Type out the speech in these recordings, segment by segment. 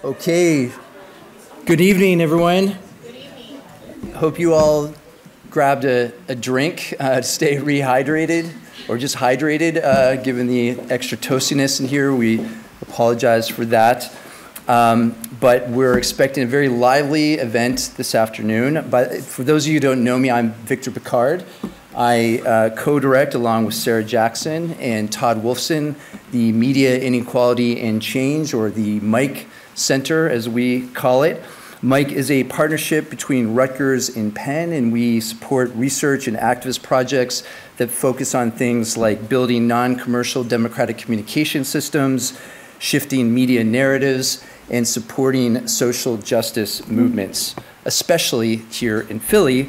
Okay, good evening, everyone. Good evening. Hope you all grabbed a drink to stay rehydrated or just hydrated, given the extra toastiness in here. We apologize for that. But we're expecting a very lively event this afternoon. But for those of you who don't know me, I'm Victor Picard. I co-direct, along with Sarah Jackson and Todd Wolfson, the Media Inequality and Change, or the MIC Center, as we call it. MIC is a partnership between Rutgers and Penn, and we support research and activist projects that focus on things like building non-commercial democratic communication systems, shifting media narratives, and supporting social justice movements, especially here in Philly,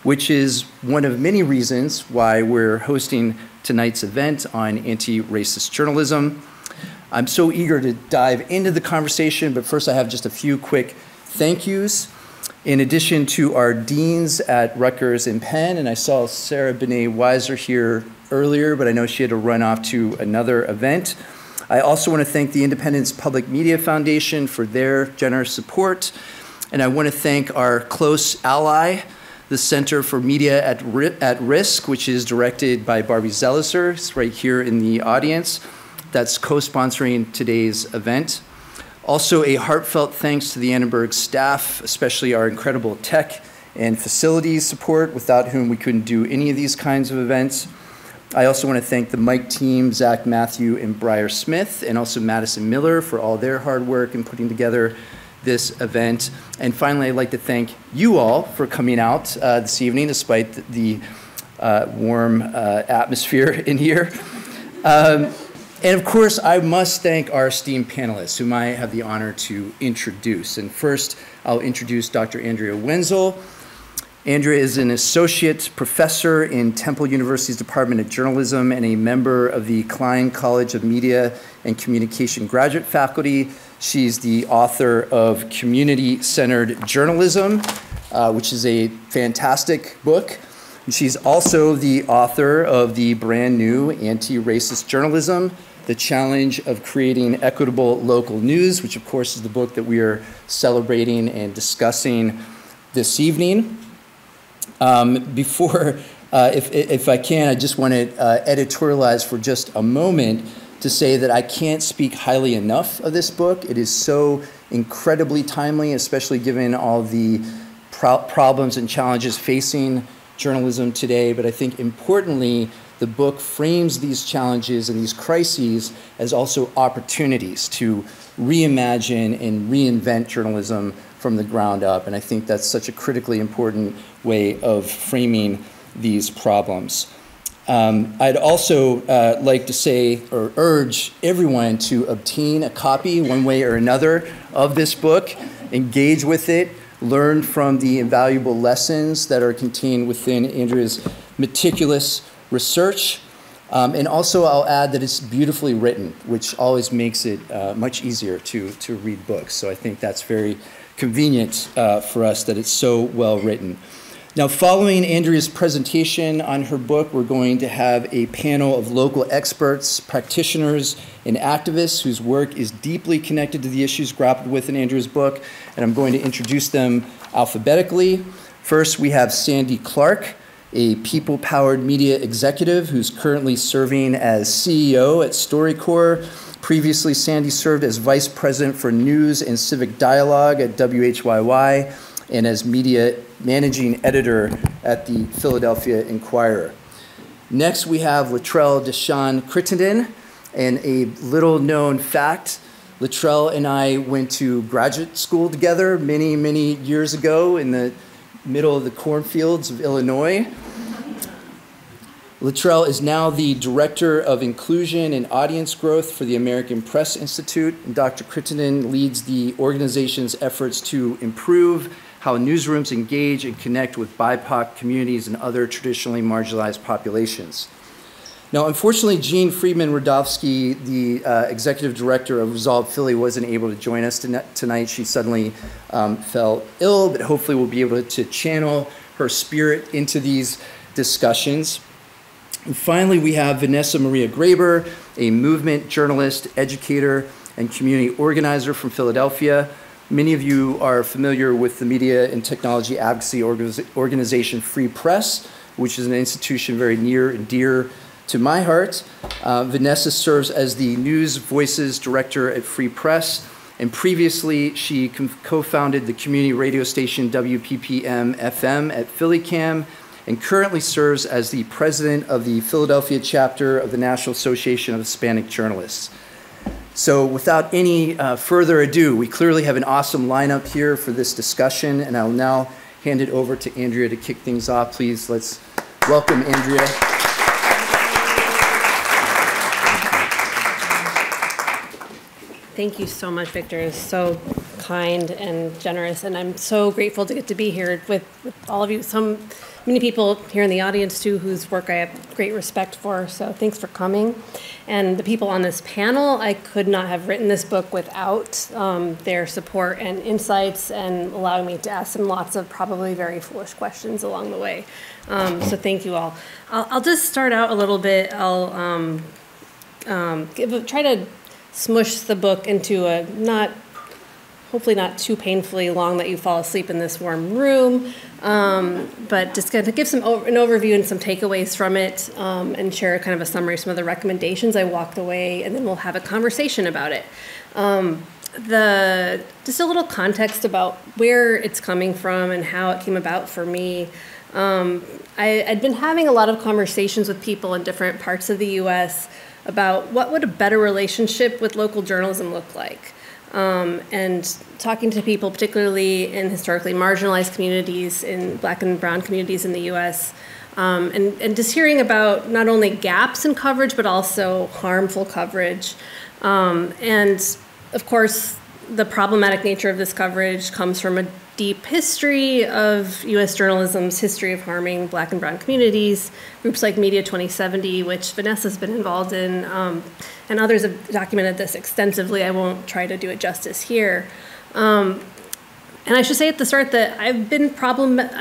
which is one of many reasons why we're hosting tonight's event on anti-racist journalism. I'm so eager to dive into the conversation, but first I have just a few quick thank yous. In addition to our deans at Rutgers and Penn, and I saw Sarah Benet-Weiser here earlier, but I know she had to run off to another event. I also want to thank the Independence Public Media Foundation for their generous support, and I want to thank our close ally, the Center for Media at Risk, which is directed by Barbie Zelizer. It's right here in the audience. That's co-sponsoring today's event. Also, a heartfelt thanks to the Annenberg staff, especially our incredible tech and facilities support, without whom we couldn't do any of these kinds of events. I also want to thank the MIC team, Zach Matthew and Briar Smith, and also Madison Miller for all their hard work in putting together this event. And finally, I'd like to thank you all for coming out this evening, despite the warm atmosphere in here. And of course, I must thank our esteemed panelists, whom I have the honor to introduce. And first, I'll introduce Dr. Andrea Wenzel. Andrea is an associate professor in Temple University's Department of Journalism and a member of the Klein College of Media and Communication graduate faculty. She's the author of Community-Centered Journalism, which is a fantastic book. She's also the author of the brand new Antiracist Journalism, The Challenge of Creating Equitable Local News, which of course is the book that we are celebrating and discussing this evening. If I can, I just want to editorialize for just a moment to say that I can't speak highly enough of this book. It is so incredibly timely, especially given all the problems and challenges facing journalism today. But I think importantly, the book frames these challenges and these crises as also opportunities to reimagine and reinvent journalism from the ground up. And I think that's such a critically important way of framing these problems. I'd also like to say or urge everyone to obtain a copy one way or another of this book, engage with it, learn from the invaluable lessons that are contained within Andrea's meticulous research. And also I'll add that it's beautifully written, which always makes it much easier to read books. So I think that's very convenient for us that it's so well written. Now, following Andrea's presentation on her book, we're going to have a panel of local experts, practitioners, and activists whose work is deeply connected to the issues grappled with in Andrea's book, and I'm going to introduce them alphabetically. First, we have Sandra Clark, a people-powered media executive who's currently serving as CEO at StoryCorps. Previously, Sandy served as Vice President for News and Civic Dialogue at WHYY and as Media Managing Editor at the Philadelphia Inquirer. Next, we have Letrell Deshawn Crittenden, and a little-known fact, Letrell and I went to graduate school together many, many years ago in the middle of the cornfields of Illinois. Letrell is now the Director of Inclusion and Audience Growth for the American Press Institute, and Dr. Crittenden leads the organization's efforts to improve how newsrooms engage and connect with BIPOC communities and other traditionally marginalized populations. Now, unfortunately, Jean Friedman-Rudovsky, the executive director of Resolve Philly, wasn't able to join us tonight. She suddenly fell ill, but hopefully we'll be able to channel her spirit into these discussions. And finally, we have Vanessa Maria Graber, a movement journalist, educator, and community organizer from Philadelphia. Many of you are familiar with the media and technology advocacy organization Free Press, which is an institution very near and dear to my heart. Vanessa serves as the News Voices Director at Free Press, and previously she co-founded the community radio station WPPM-FM at PhillyCam, and currently serves as the president of the Philadelphia chapter of the National Association of Hispanic Journalists. So without any further ado, we clearly have an awesome lineup here for this discussion, and I'll now hand it over to Andrea to kick things off. Please, let's welcome Andrea. Thank you so much, Victor. It's so kind and generous, and I'm so grateful to get to be here with all of you. Many people here in the audience, too, whose work I have great respect for, so thanks for coming. And the people on this panel, I could not have written this book without their support and insights and allowing me to ask them lots of probably very foolish questions along the way. So thank you all. I'll just start out a little bit. I'll try to smush the book into a hopefully not too painfully long that you fall asleep in this warm room, but just going to give an overview and some takeaways from it, and share kind of a summary of some of the recommendations I walked away, and then we'll have a conversation about it. Just a little context about where it's coming from and how it came about for me. I'd been having a lot of conversations with people in different parts of the U.S. about what would a better relationship with local journalism look like. And talking to people, particularly in historically marginalized communities, in Black and brown communities in the U.S., and just hearing about not only gaps in coverage, but also harmful coverage. And of course, the problematic nature of this coverage comes from a deep history of U.S. journalism's history of harming Black and brown communities, groups like Media 2070, which Vanessa's been involved in, and others have documented this extensively. I won't try to do it justice here. And I should say at the start that I've been problematic,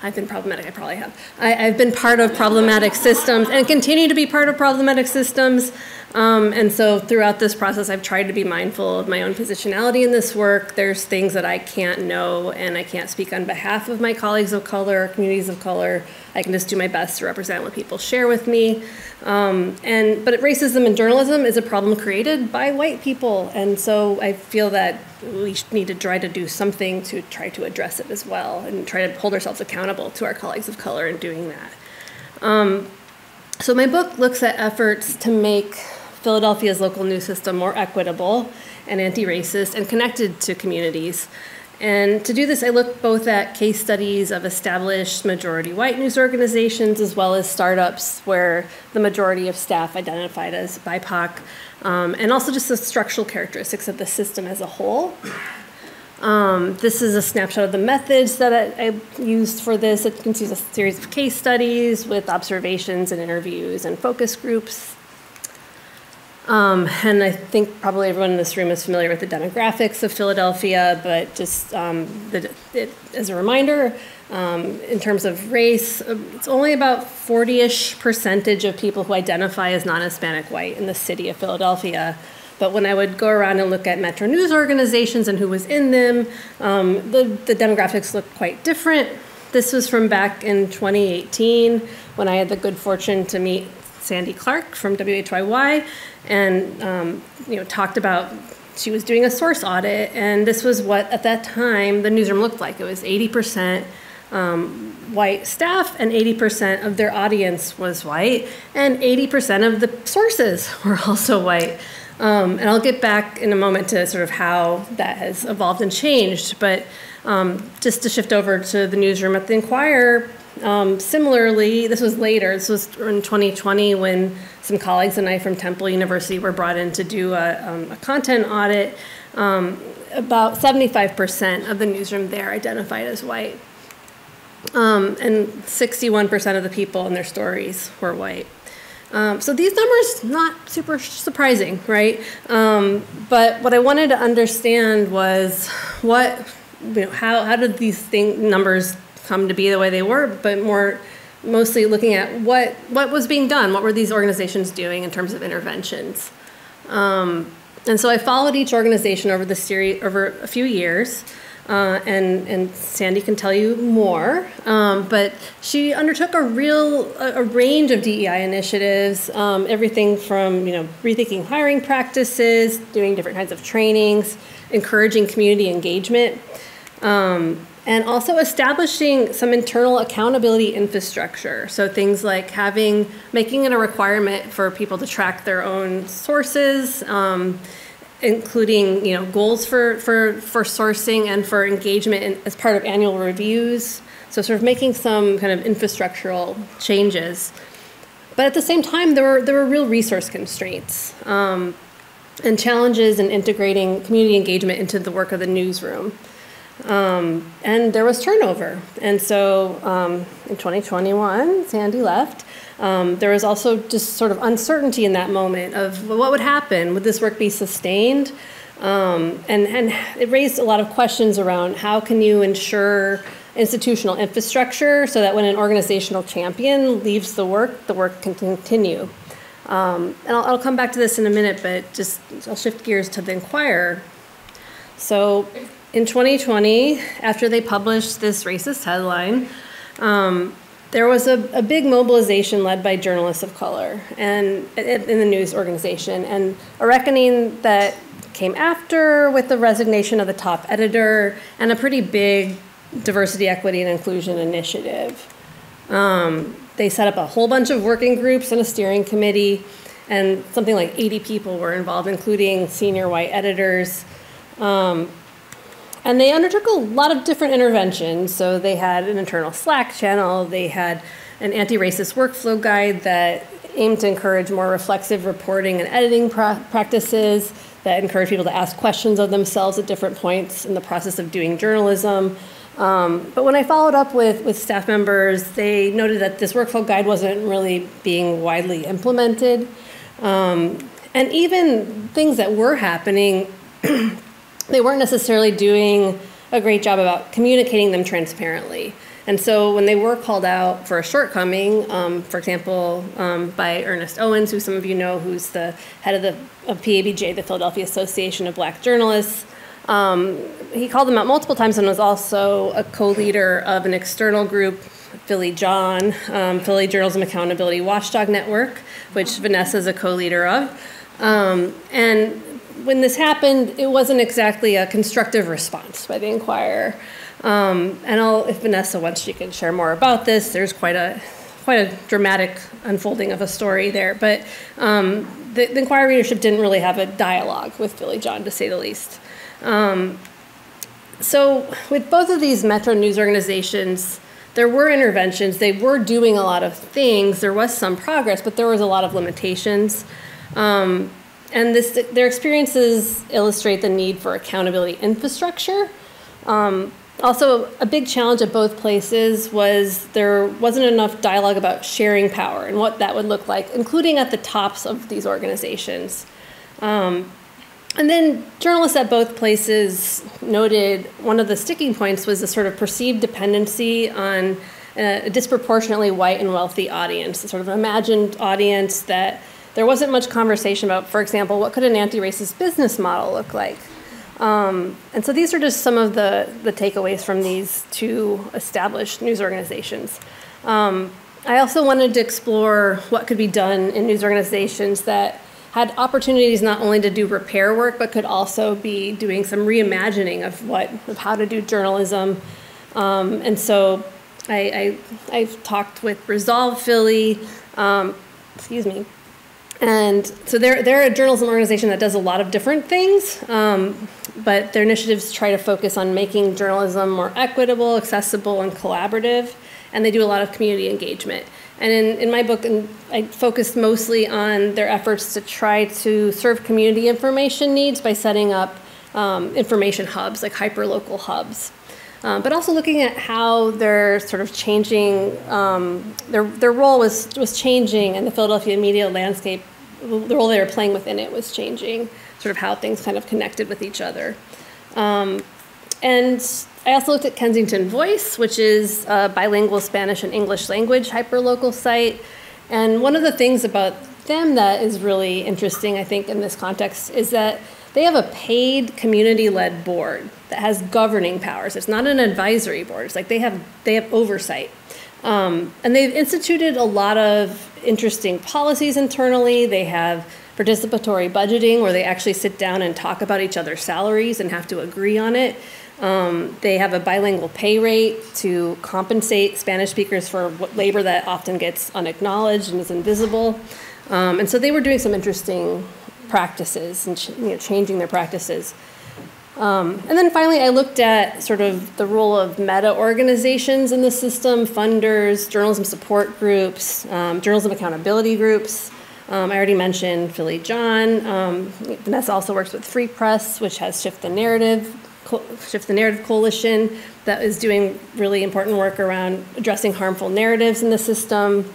I probably have. I've been part of problematic systems and continue to be part of problematic systems. And so throughout this process, I've tried to be mindful of my own positionality in this work. There's things that I can't know, and I can't speak on behalf of my colleagues of color or communities of color. I can just do my best to represent what people share with me. But racism in journalism is a problem created by white people. And so I feel that we need to try to do something to try to address it as well and try to hold ourselves accountable to our colleagues of color in doing that. So my book looks at efforts to make Philadelphia's local news system more equitable and anti-racist and connected to communities. And to do this, I look both at case studies of established majority white news organizations as well as startups where the majority of staff identified as BIPOC, and also just the structural characteristics of the system as a whole. This is a snapshot of the methods that I used for this. It contains a series of case studies with observations and interviews and focus groups. And I think probably everyone in this room is familiar with the demographics of Philadelphia, but just as a reminder, in terms of race, it's only about 40-ish% of people who identify as non-Hispanic white in the city of Philadelphia. But when I would go around and look at Metro News organizations and who was in them, the demographics looked quite different. This was from back in 2018 when I had the good fortune to meet Sandra Clark from WHYY, and talked about, she was doing a source audit, and this was what at that time the newsroom looked like. It was 80% white staff, and 80% of their audience was white, and 80% of the sources were also white. And I'll get back in a moment to sort of how that has evolved and changed, but just to shift over to the newsroom at the Inquirer, similarly, this was later, this was in 2020 when some colleagues and I from Temple University were brought in to do a content audit. About 75% of the newsroom there identified as white. And 61% of the people in their stories were white. So these numbers, not super surprising, right? But what I wanted to understand was how did these numbers come to be the way they were, but mostly looking at what was being done, what were these organizations doing in terms of interventions. And so I followed each organization over a few years, and Sandy can tell you more. But she undertook a range of DEI initiatives, everything from rethinking hiring practices, doing different kinds of trainings, encouraging community engagement, and also establishing some internal accountability infrastructure. So things like making it a requirement for people to track their own sources, including goals for sourcing and for engagement as part of annual reviews. So sort of making some kind of infrastructural changes. But at the same time, there were real resource constraints and challenges in integrating community engagement into the work of the newsroom. And there was turnover. And so in 2021, Sandy left. There was also just sort of uncertainty in that moment of what would happen. Would this work be sustained? And it raised a lot of questions around how can you ensure institutional infrastructure so that when an organizational champion leaves the work can continue. And I'll come back to this in a minute, but I'll shift gears to the Inquirer. So in 2020, after they published this racist headline, there was a big mobilization led by journalists of color and in the news organization, and a reckoning that came after with the resignation of the top editor and a pretty big diversity, equity, and inclusion initiative. They set up a whole bunch of working groups and a steering committee, and something like 80 people were involved, including senior white editors. And they undertook a lot of different interventions. So they had an internal Slack channel, they had an anti-racist workflow guide that aimed to encourage more reflexive reporting and editing practices, that encouraged people to ask questions of themselves at different points in the process of doing journalism. But when I followed up with staff members, they noted that this workflow guide wasn't really being widely implemented. And even things that were happening, they weren't necessarily doing a great job about communicating them transparently. And so when they were called out for a shortcoming, for example, by Ernest Owens, who some of you know, who's the head of PABJ, the Philadelphia Association of Black Journalists, he called them out multiple times and was also a co-leader of an external group, Philly John, Philly Journalism Accountability Watchdog Network, which Vanessa is a co-leader of. And when this happened, it wasn't exactly a constructive response by the Inquirer. And if Vanessa wants, she can share more about this. There's quite a dramatic unfolding of a story there. But the Inquirer readership didn't really have a dialogue with Philly John, to say the least. So with both of these metro news organizations, there were interventions. They were doing a lot of things. There was some progress, but there was a lot of limitations. And their experiences illustrate the need for accountability infrastructure. Also, a big challenge at both places was there wasn't enough dialogue about sharing power and what that would look like, including at the tops of these organizations. And then journalists at both places noted one of the sticking points was the sort of perceived dependency on a disproportionately white and wealthy audience, a sort of imagined audience that there wasn't much conversation about, for example, what could an anti-racist business model look like? And so these are just some of the takeaways from these two established news organizations. I also wanted to explore what could be done in news organizations that had opportunities not only to do repair work, but could also be doing some reimagining of how to do journalism. And so I've talked with Resolve Philly, and so they're a journalism organization that does a lot of different things, but their initiatives try to focus on making journalism more equitable, accessible, and collaborative, and they do a lot of community engagement. And in my book, I focused mostly on their efforts to try to serve community information needs by setting up information hubs, like hyperlocal hubs. But also looking at how they're sort of changing, their role was changing, and the Philadelphia media landscape, the role they were playing within it was changing, sort of how things kind of connected with each other. And I also looked at Kensington Voice, which is a bilingual Spanish and English language hyperlocal site. And one of the things about them that is really interesting, I think, in this context is that they have a paid community-led board that has governing powers. It's not an advisory board. It's like they have oversight. And they've instituted a lot of interesting policies internally. They have participatory budgeting where they actually sit down and talk about each other's salaries and have to agree on it. They have a bilingual pay rate to compensate Spanish speakers for labor that often gets unacknowledged and is invisible. And so they were doing some interesting practices and changing their practices. And then finally, I looked at sort of the role of meta-organizations in the system, funders, journalism support groups, journalism accountability groups. I already mentioned Philly John. Vanessa also works with Free Press, which has Shift the Narrative Coalition that is doing really important work around addressing harmful narratives in the system.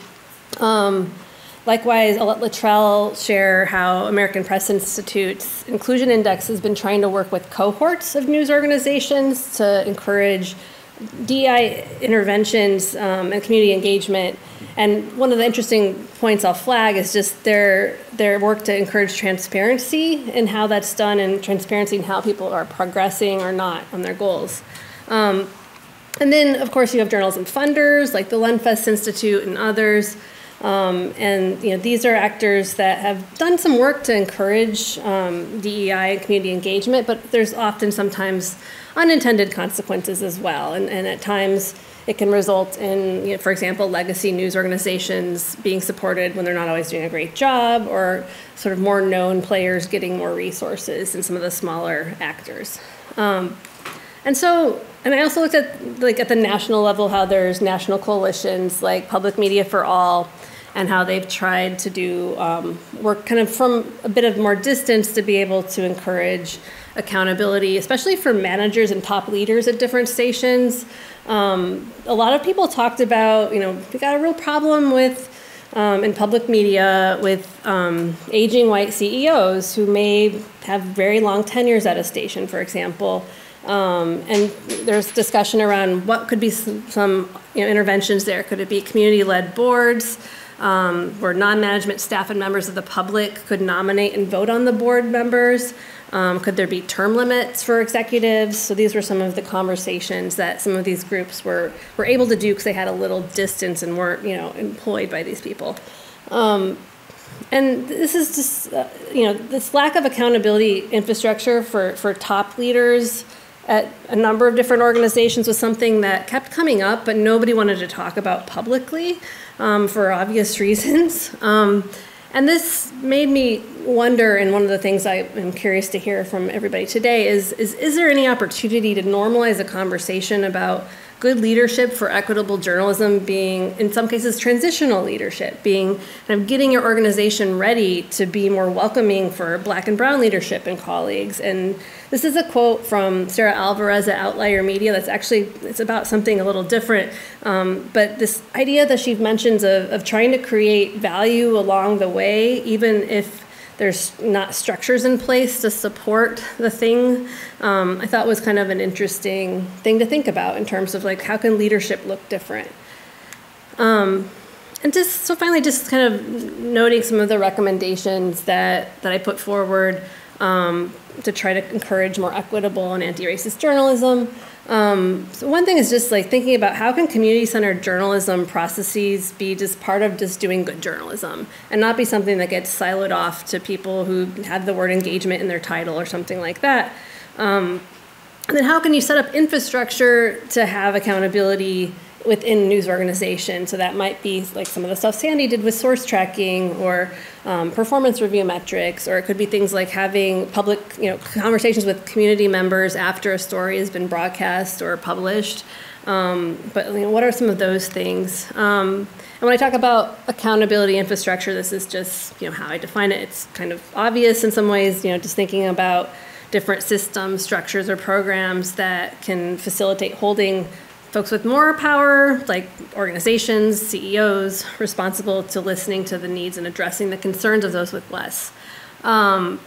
Likewise, I'll let Letrell share how American Press Institute's Inclusion Index has been trying to work with cohorts of news organizations to encourage DEI interventions and community engagement. And one of the interesting points I'll flag is just their work to encourage transparency in how that's done and transparency in how people are progressing or not on their goals. And then, of course, you have journalism funders like the Lenfest Institute and others. And these are actors that have done some work to encourage DEI and community engagement, but there's often sometimes unintended consequences as well. And at times it can result in, for example, legacy news organizations being supported when they're not always doing a great job, or sort of more known players getting more resources than some of the smaller actors. And I also looked at at the national level how there's national coalitions like Public Media for All, and how they've tried to do work kind of from a bit of more distance to be able to encourage accountability, especially for managers and top leaders at different stations. A lot of people talked about, we got a real problem with, in public media with aging white CEOs who may have very long tenures at a station, for example. And there's discussion around what could be some interventions there. Could it be community-led boards where non-management staff and members of the public could nominate and vote on the board members? Could there be term limits for executives? So these were some of the conversations that some of these groups were able to do because they had a little distance and weren't employed by these people. And this is just this lack of accountability infrastructure for top leaders at a number of different organizations was something that kept coming up, but nobody wanted to talk about publicly for obvious reasons. And this made me wonder, and one of the things I am curious to hear from everybody today is there any opportunity to normalize a conversation about good leadership for equitable journalism being, in some cases, transitional leadership, being kind of getting your organization ready to be more welcoming for Black and brown leadership and colleagues? And this is a quote from Sarah Alvarez at Outlier Media that's actually, it's about something a little different. But this idea that she mentions of trying to create value along the way, even if there's not structures in place to support the thing, I thought was kind of an interesting thing to think about in terms of how can leadership look different? And so finally, just kind of noting some of the recommendations that I put forward to try to encourage more equitable and anti-racist journalism. So one thing is just thinking about how can community-centered journalism processes be just part of just doing good journalism and not be something that gets siloed off to people who have the word engagement in their title or something like that. And then how can you set up infrastructure to have accountability within news organizations? So that might be some of the stuff Sandy did with source tracking or performance review metrics, or it could be things like having public, conversations with community members after a story has been broadcast or published. But what are some of those things? And when I talk about accountability infrastructure, this is just how I define it. It's kind of obvious in some ways, just thinking about different systems, structures, or programs that can facilitate holding folks with more power, like organizations, CEOs, responsible to listening to the needs and addressing the concerns of those with less. And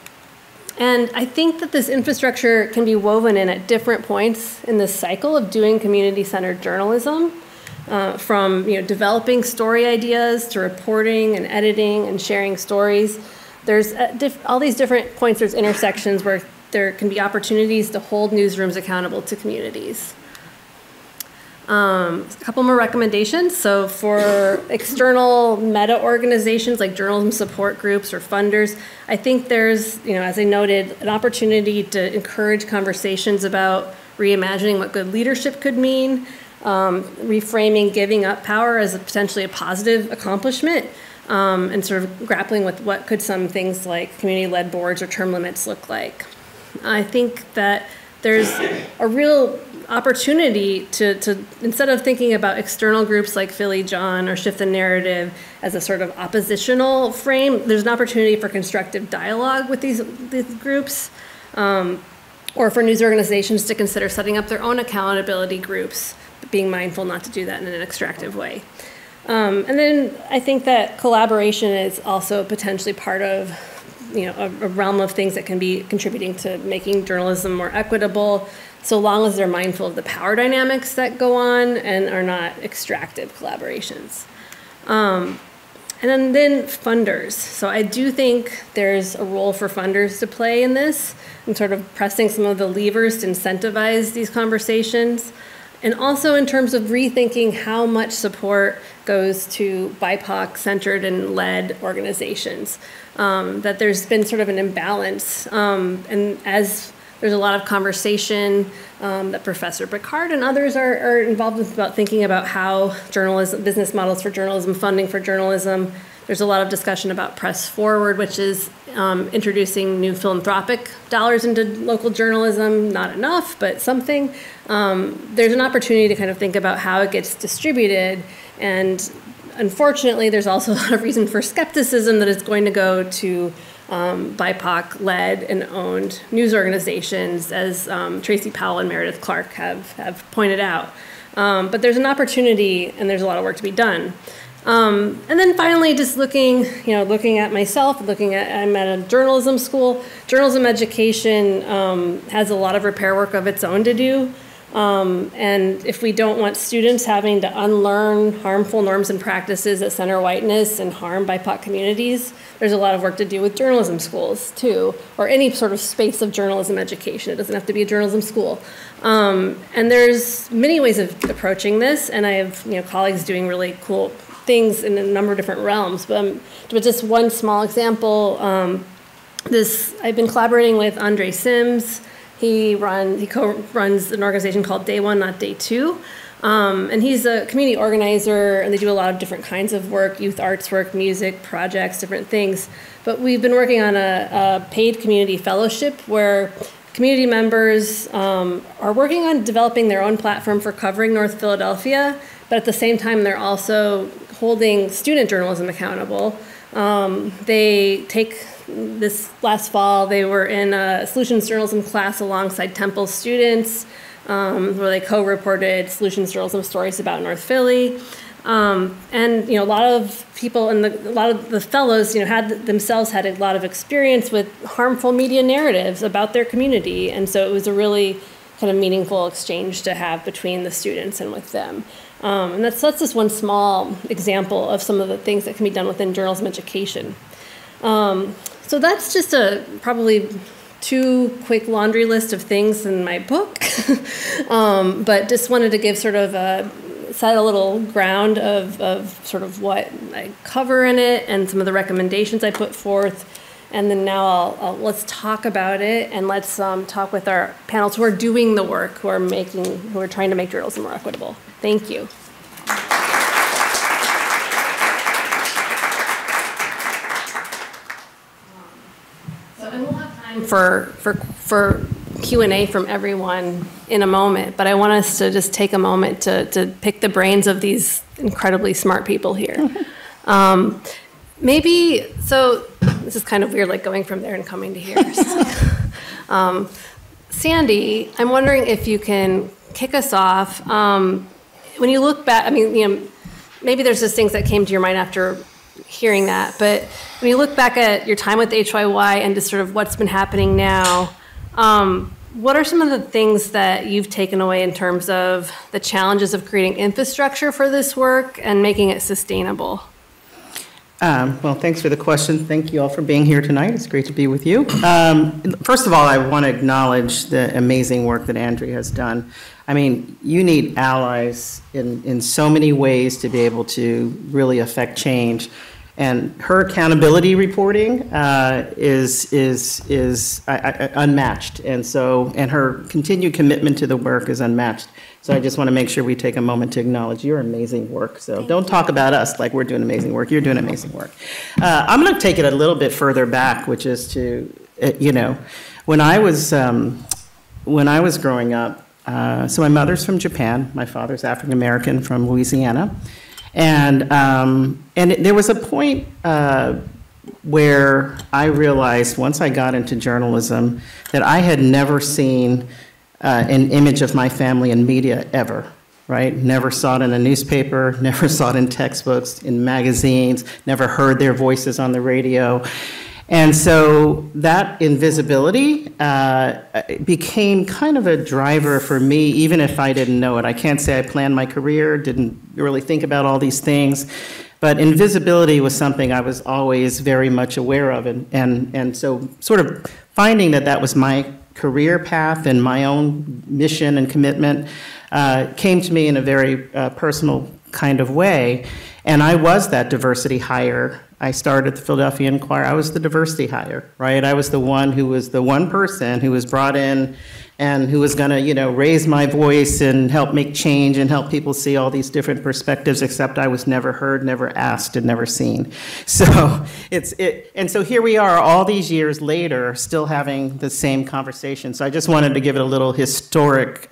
I think that this infrastructure can be woven in at different points in this cycle of doing community-centered journalism, from developing story ideas to reporting and editing and sharing stories. there's all these different points, there's intersections where there can be opportunities to hold newsrooms accountable to communities. A couple more recommendations. So for external meta organizations like journalism support groups or funders, I think there's, as I noted, an opportunity to encourage conversations about reimagining what good leadership could mean, reframing giving up power as potentially a positive accomplishment, and sort of grappling with what could some things like community-led boards or term limits look like. I think that there's a real opportunity to instead of thinking about external groups like Philly John or Shift the Narrative as a sort of oppositional frame, there's an opportunity for constructive dialogue with these groups, or for news organizations to consider setting up their own accountability groups, but being mindful not to do that in an extractive way. And then I think that collaboration is also potentially part of a realm of things that can be contributing to making journalism more equitable, so long as they're mindful of the power dynamics that go on and are not extractive collaborations. And then funders. So I do think there's a role for funders to play in this, and sort of pressing some of the levers to incentivize these conversations. And also in terms of rethinking how much support goes to BIPOC-centered and led organizations. That there's been sort of an imbalance. And as there's a lot of conversation that Professor Picard and others are involved with about thinking about how journalism, business models for journalism, funding for journalism. There's a lot of discussion about Press Forward, which is introducing new philanthropic dollars into local journalism. Not enough, but something. There's an opportunity to kind of think about how it gets distributed. And unfortunately, there's also a lot of reason for skepticism that it's going to go to BIPOC-led and owned news organizations, as Tracy Powell and Meredith Clark have pointed out. But there's an opportunity, and there's a lot of work to be done. And then finally, just looking at myself, I'm at a journalism school. Journalism education has a lot of repair work of its own to do. And if we don't want students having to unlearn harmful norms and practices that center whiteness and harm BIPOC communities, there's a lot of work to do with journalism schools too, or any sort of space of journalism education. It doesn't have to be a journalism school. And there's many ways of approaching this, and I have colleagues doing really cool things in a number of different realms. But just one small example, I've been collaborating with Andre Sims. He co-runs an organization called Day One, Not Day Two. And he's a community organizer, and they do a lot of different kinds of work, youth arts work, music, projects, different things. But we've been working on a paid community fellowship where community members are working on developing their own platform for covering North Philadelphia, but at the same time, they're also holding student journalism accountable. This last fall, they were in a solutions journalism class alongside Temple students, where they co-reported solutions journalism stories about North Philly. And a lot of people and a lot of the fellows, had a lot of experience with harmful media narratives about their community, and so it was a really kind of meaningful exchange to have between the students and with them. And that's just one small example of some of the things that can be done within journalism education. So that's just probably two quick laundry list of things in my book, but just wanted to give sort of set a little ground of sort of what I cover in it and some of the recommendations I put forth. And then now let's talk about it, and let's talk with our panels who are doing the work, who are trying to make journalism more equitable. Thank you. And we'll have time for Q&A from everyone in a moment, but I want us to just take a moment to pick the brains of these incredibly smart people here. So this is kind of weird, like going from there and coming to here. Sandy, I'm wondering if you can kick us off. When you look back, maybe there's just things that came to your mind after hearing that, but when you look back at your time with HYY and just sort of what's been happening now, what are some of the things that you've taken away in terms of the challenges of creating infrastructure for this work and making it sustainable? Well, thanks for the question. Thank you all for being here tonight. It's great to be with you. First of all, I want to acknowledge the amazing work that Andrea has done. I mean, you need allies in so many ways to be able to really affect change. And her accountability reporting is unmatched. And her continued commitment to the work is unmatched. So I just want to make sure we take a moment to acknowledge your amazing work. So don't talk about us like we're doing amazing work. You're doing amazing work. I'm going to take it a little bit further back, which is to, when I was growing up, so my mother's from Japan, my father's African American from Louisiana, and there was a point where I realized once I got into journalism that I had never seen an image of my family in media ever, right? Never saw it in a newspaper, never saw it in textbooks, in magazines, never heard their voices on the radio. And so that invisibility became kind of a driver for me, even if I didn't know it. I can't say I planned my career, didn't really think about all these things, but invisibility was something I was always very much aware of. And so sort of finding that was my career path and my own mission and commitment came to me in a very personal kind of way. And I was that diversity hire. I started at the Philadelphia Inquirer. I was the diversity hire, right? I was the one who was the one person who was brought in and who was going to, raise my voice and help make change and help people see all these different perspectives, except I was never heard, never asked, and never seen. So and so here we are all these years later, still having the same conversation. So I just wanted to give it a little historic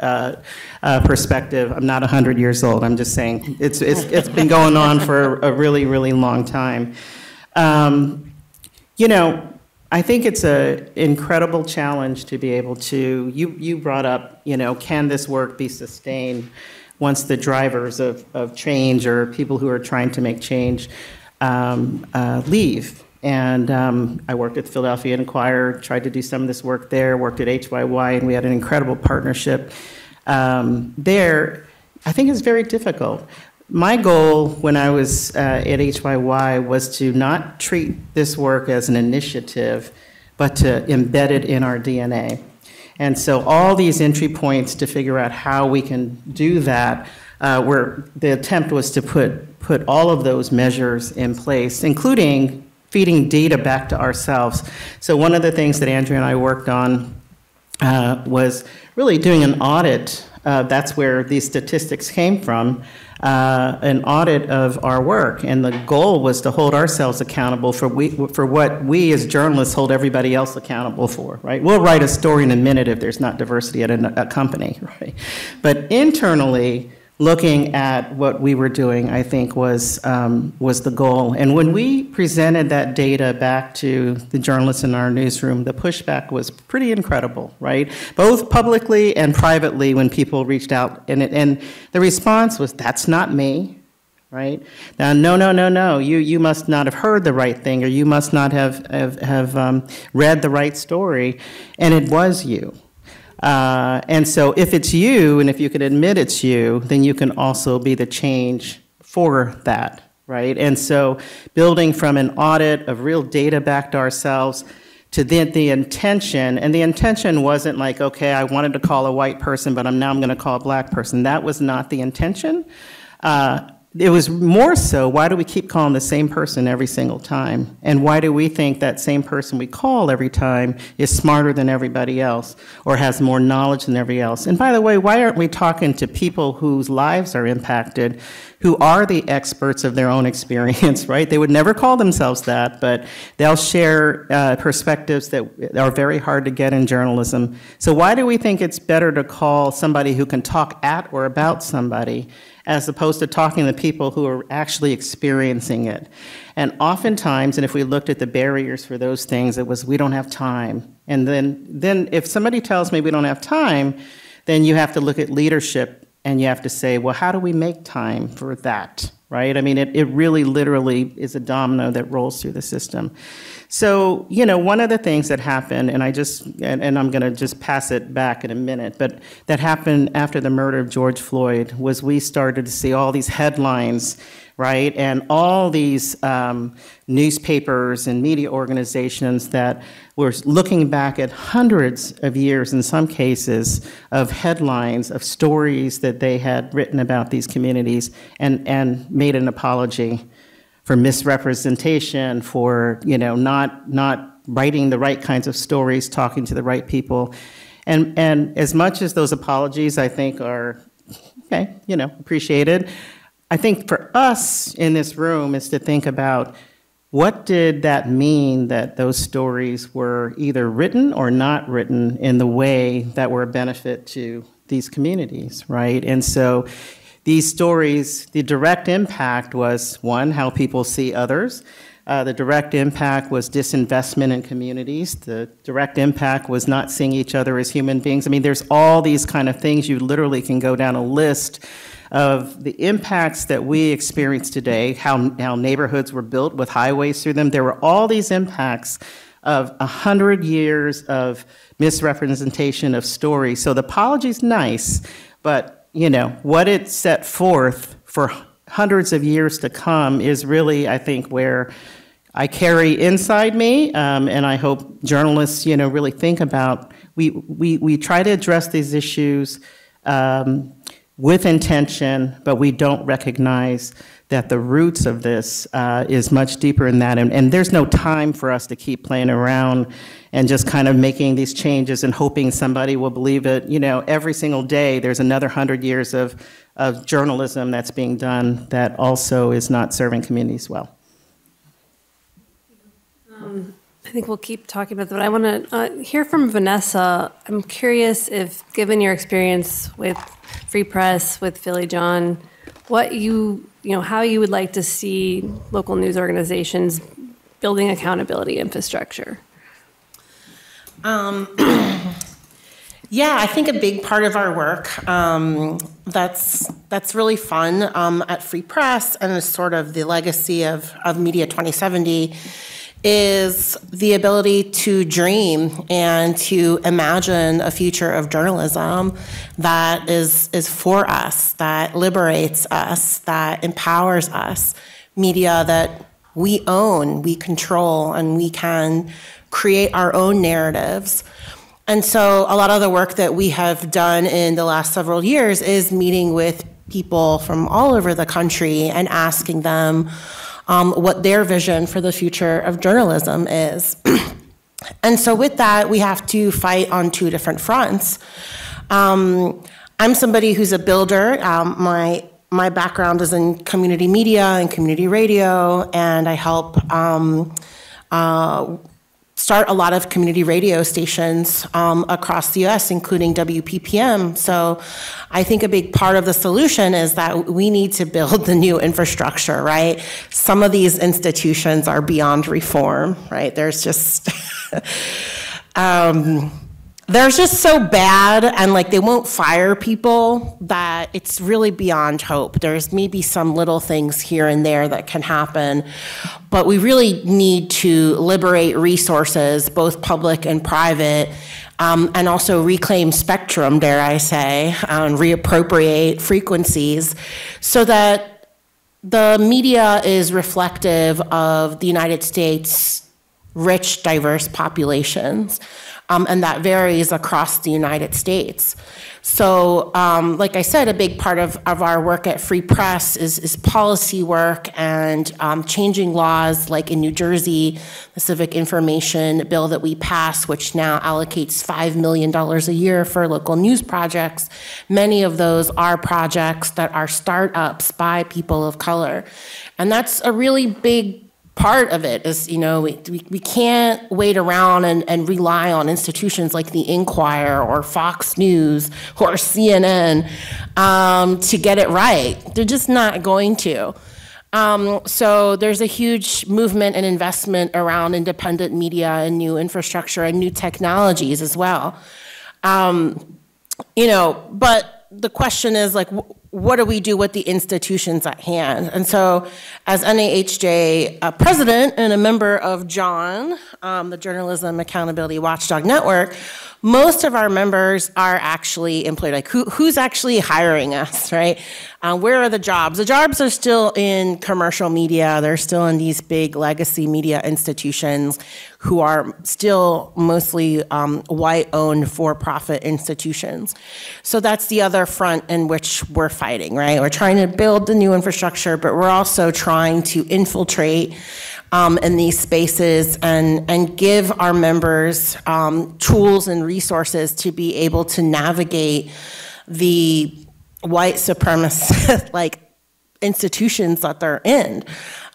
perspective. I'm not 100 years old. I'm just saying it's been going on for a really, really long time. I think it's an incredible challenge to be able to, you brought up, can this work be sustained once the drivers of change or people who are trying to make change leave? And I worked at the Philadelphia Inquirer, tried to do some of this work there, worked at WHYY, and we had an incredible partnership there. I think it's very difficult. My goal when I was at WHYY was to not treat this work as an initiative, but to embed it in our DNA. And so all these entry points to figure out how we can do that, where the attempt was to put all of those measures in place, including feeding data back to ourselves. So one of the things that Andrea and I worked on was really doing an audit. That's where these statistics came from. An audit of our work, and the goal was to hold ourselves accountable for what we as journalists hold everybody else accountable for, right? We'll write a story in a minute if there's not diversity at a company, right? But internally, looking at what we were doing, I think was the goal. And when we presented that data back to the journalists in our newsroom, the pushback was pretty incredible, right? Both publicly and privately when people reached out. And the response was, that's not me, right? Now, no, you must not have heard the right thing, or you must not have read the right story, and it was you. And so if it's you, and if you can admit it's you, then you can also be the change for that, right? And so building from an audit of real data back to ourselves to then the intention, and the intention wasn't like, okay, I wanted to call a white person, but now I'm going to call a black person. That was not the intention. It was more so, why do we keep calling the same person every single time? And why do we think that same person we call every time is smarter than everybody else or has more knowledge than everybody else? And by the way, why aren't we talking to people whose lives are impacted, who are the experts of their own experience, right? They would never call themselves that, but they'll share perspectives that are very hard to get in journalism. So why do we think it's better to call somebody who can talk at or about somebody as opposed to talking to people who are actually experiencing it? And oftentimes, and if we looked at the barriers for those things, it was, we don't have time. And then if somebody tells me we don't have time, then you have to look at leadership and you have to say, well, how do we make time for that, right? I mean, it really literally is a domino that rolls through the system. So, one of the things that happened, and I'm going to just pass it back in a minute, but that happened after the murder of George Floyd was we started to see all these headlines, right? And all these newspapers and media organizations that were looking back at hundreds of years, in some cases, of headlines, of stories that they had written about these communities, and made an apology for misrepresentation, for not writing the right kinds of stories, talking to the right people. And as much as those apologies, I think, are appreciated, I think for us in this room is to think about, what did that mean that those stories were either written or not written in the way that were a benefit to these communities, right? And so these stories, the direct impact was, one, how people see others. The direct impact was disinvestment in communities. The direct impact was not seeing each other as human beings. I mean, there's all these kind of things. You literally can go down a list of the impacts that we experience today, how neighborhoods were built with highways through them. There were all these impacts of 100 years of misrepresentation of stories. So the apology's nice, but what it set forth for hundreds of years to come is really, I think, where I carry inside me, and I hope journalists, really think about. We try to address these issues with intention, but we don't recognize that the roots of this is much deeper than that. And there's no time for us to keep playing around and just kind of making these changes and hoping somebody will believe it. Every single day there's another 100 years of journalism that's being done that also is not serving communities well. I think we'll keep talking about that, but I want to hear from Vanessa. I'm curious if, given your experience with Free Press, with Philly John, what how you would like to see local news organizations building accountability infrastructure. Yeah, I think a big part of our work that's really fun at Free Press, and is sort of the legacy of Media 2070, is the ability to dream and to imagine a future of journalism that is for us, that liberates us, that empowers us, media that we own, we control, and we can create our own narratives. And so a lot of the work that we have done in the last several years is meeting with people from all over the country and asking them what their vision for the future of journalism is. And so with that, we have to fight on two different fronts. I'm somebody who's a builder. My background is in community media and community radio, and I help start a lot of community radio stations across the US, including WPPM. So I think a big part of the solution is that we need to build the new infrastructure, right? Some of these institutions are beyond reform, right? There's just, they're just so bad, and they won't fire people, that it's really beyond hope. There's maybe some little things here and there that can happen, but we really need to liberate resources, both public and private, and also reclaim spectrum, dare I say, and reappropriate frequencies, so that the media is reflective of the United States' rich, diverse populations. And that varies across the United States. So, like I said, a big part of our work at Free Press is policy work and changing laws, like in New Jersey, the Civic Information Bill that we passed, which now allocates $5 million a year for local news projects. Many of those are projects that are startups by people of color. And that's a really big part of it is, we can't wait around and rely on institutions like the Inquirer or Fox News or CNN to get it right. They're just not going to. So there's a huge movement and investment around independent media and new infrastructure and new technologies as well. But the question is, what do we do with the institutions at hand? And so as NAHJ president and a member of JOHN, the Journalism Accountability Watchdog Network, most of our members are actually employed. Like, who's actually hiring us, right? Where are the jobs? The jobs are still in commercial media. They're still in these big legacy media institutions who are still mostly white-owned for-profit institutions. So that's the other front in which we're fighting, right? We're trying to build the new infrastructure, but we're also trying to infiltrate in these spaces and give our members tools and resources to be able to navigate the white supremacist like institutions that they're in.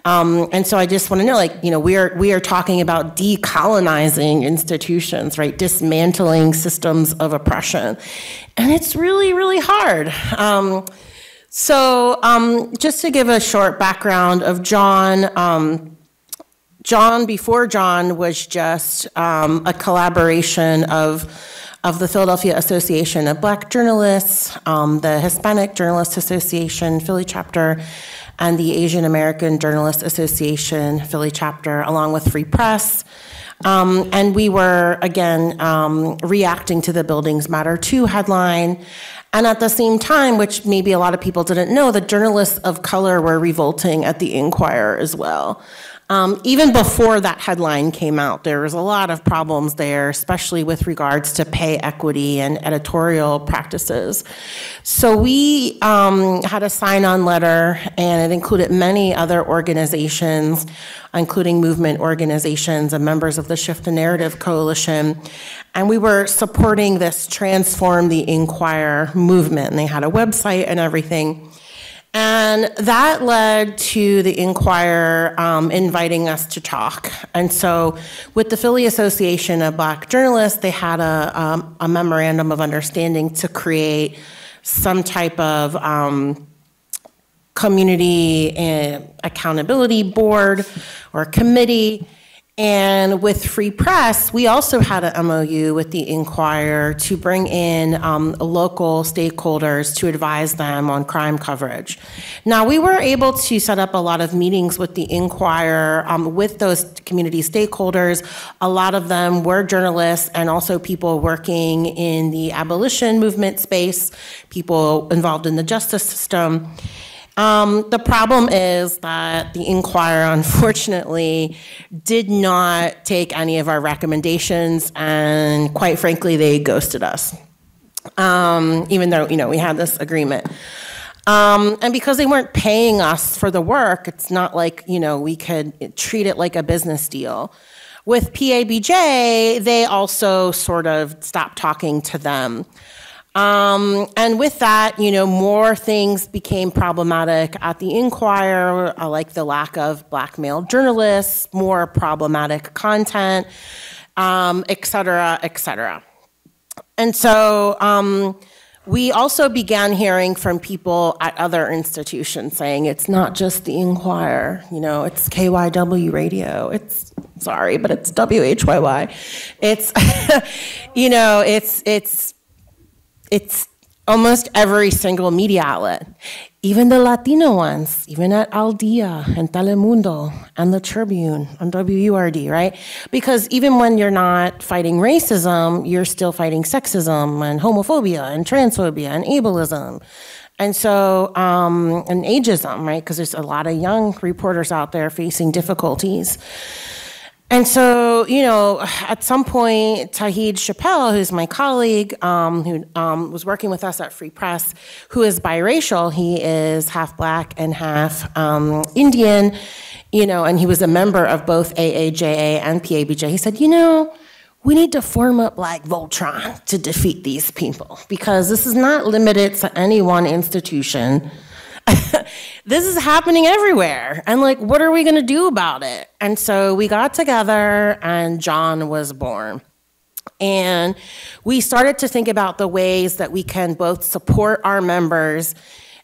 And so I just want to know, like, you know, we are talking about decolonizing institutions, right? Dismantling systems of oppression. And it's really, really hard. So just to give a short background of John, before John was just a collaboration of the Philadelphia Association of Black Journalists, the Hispanic Journalists Association, Philly chapter, and the Asian American Journalists Association, Philly chapter, along with Free Press. And we were, again, reacting to the Buildings Matter 2 headline. And at the same time, which maybe a lot of people didn't know, the journalists of color were revolting at the Inquirer as well. Even before that headline came out, there was a lot of problems there, especially with regards to pay equity and editorial practices. So we had a sign-on letter, and it included many other organizations, including movement organizations and members of the Shift the Narrative Coalition. And we were supporting this Transform the Inquirer movement, and they had a website and everything. And that led to the Inquirer inviting us to talk. And so with the Philly Association of Black Journalists, they had a memorandum of understanding to create some type of community accountability board or committee. And with Free Press, we also had an MOU with the Inquirer to bring in local stakeholders to advise them on crime coverage. Now, we were able to set up a lot of meetings with the Inquirer with those community stakeholders. A lot of them were journalists and also people working in the abolition movement space, people involved in the justice system. The problem is that the Inquirer, unfortunately, did not take any of our recommendations, and quite frankly, they ghosted us, even though, you know, we had this agreement. And because they weren't paying us for the work, it's not like, you know, we could treat it like a business deal. With PABJ, they also sort of stopped talking to them. And with that, you know, more things became problematic at the Inquirer, like the lack of black male journalists, more problematic content, et cetera, et cetera. And so we also began hearing from people at other institutions saying it's not just the Inquirer, you know, it's KYW radio, it's, sorry, but it's WHYY. It's, you know, it's almost every single media outlet, even the Latino ones, even at Al Dia and Telemundo and The Tribune and WURD, right? Because even when you're not fighting racism, you're still fighting sexism and homophobia and transphobia and ableism. And so, and ageism, right? Because there's a lot of young reporters out there facing difficulties. And so, you know, at some point, Tahid Chappelle, who's my colleague, who was working with us at Free Press, who is biracial, he is half black and half Indian, you know, and he was a member of both AAJA and PABJ. He said, you know, we need to form up like Voltron to defeat these people, because this is not limited to any one institution. This is happening everywhere. And like, what are we going to do about it? And so we got together and John was born. And we started to think about the ways that we can both support our members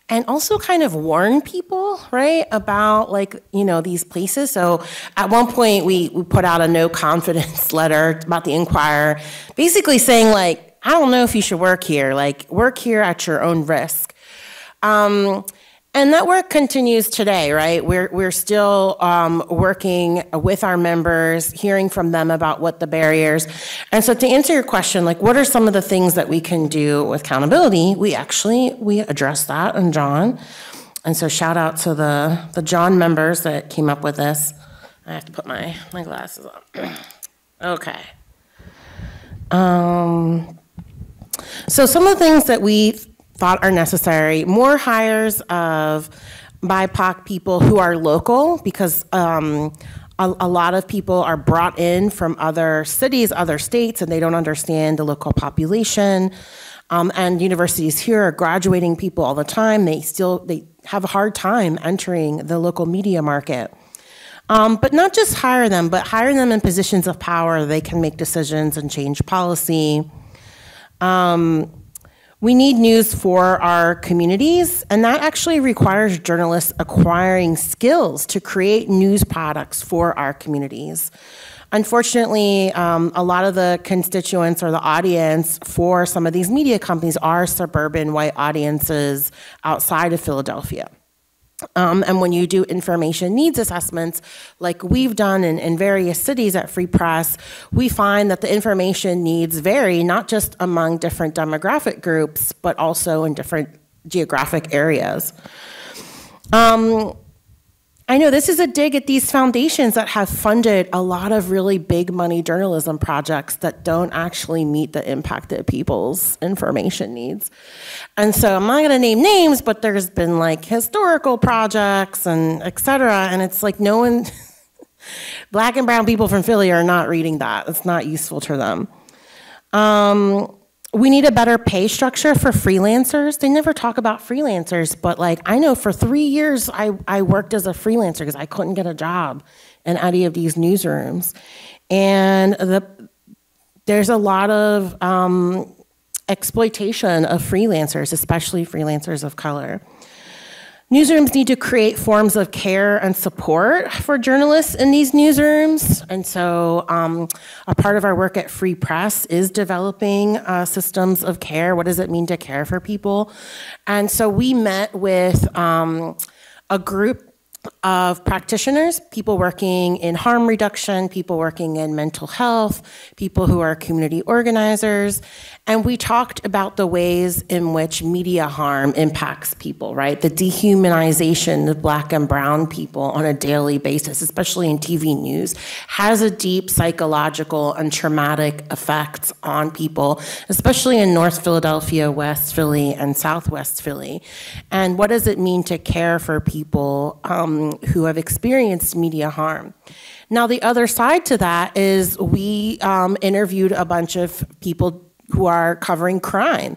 and also kind of warn people, right, about like, you know, these places. So at one point we put out a no confidence letter about the Inquirer, basically saying like, I don't know if you should work here, like work here at your own risk. And that work continues today, right? We're still working with our members, hearing from them about what the barriers. And so to answer your question, like, what are some of the things that we can do with accountability? We addressed that in John. And so shout out to the John members that came up with this. I have to put my glasses on. Okay. So some of the things that we thought are necessary: more hires of BIPOC people who are local, because a lot of people are brought in from other cities, other states, and they don't understand the local population. And universities here are graduating people all the time. They have a hard time entering the local media market. But not just hire them, but hire them in positions of power. They can make decisions and change policy. We need news for our communities, and that actually requires journalists acquiring skills to create news products for our communities. Unfortunately, a lot of the constituents or the audience for some of these media companies are suburban white audiences outside of Philadelphia. And when you do information needs assessments, like we've done in various cities at Free Press, we find that the information needs vary, not just among different demographic groups, but also in different geographic areas. I know this is a dig at these foundations that have funded a lot of really big money journalism projects that don't actually meet the impacted people's information needs. And so I'm not going to name names, but there's been like historical projects and et cetera. And it's like no one, Black and brown people from Philly are not reading that. It's not useful to them. We need a better pay structure for freelancers. They never talk about freelancers, but like I know for 3 years I worked as a freelancer because I couldn't get a job in any of these newsrooms. And there's a lot of exploitation of freelancers, especially freelancers of color. Newsrooms need to create forms of care and support for journalists in these newsrooms. And so a part of our work at Free Press is developing systems of care. What does it mean to care for people? And so we met with a group of practitioners, people working in harm reduction, people working in mental health, people who are community organizers, and we talked about the ways in which media harm impacts people, right? The dehumanization of Black and brown people on a daily basis, especially in TV news, has a deep psychological and traumatic effect on people, especially in North Philadelphia, West Philly, and Southwest Philly. And what does it mean to care for people who have experienced media harm? Now, the other side to that is we interviewed a bunch of people who are covering crime.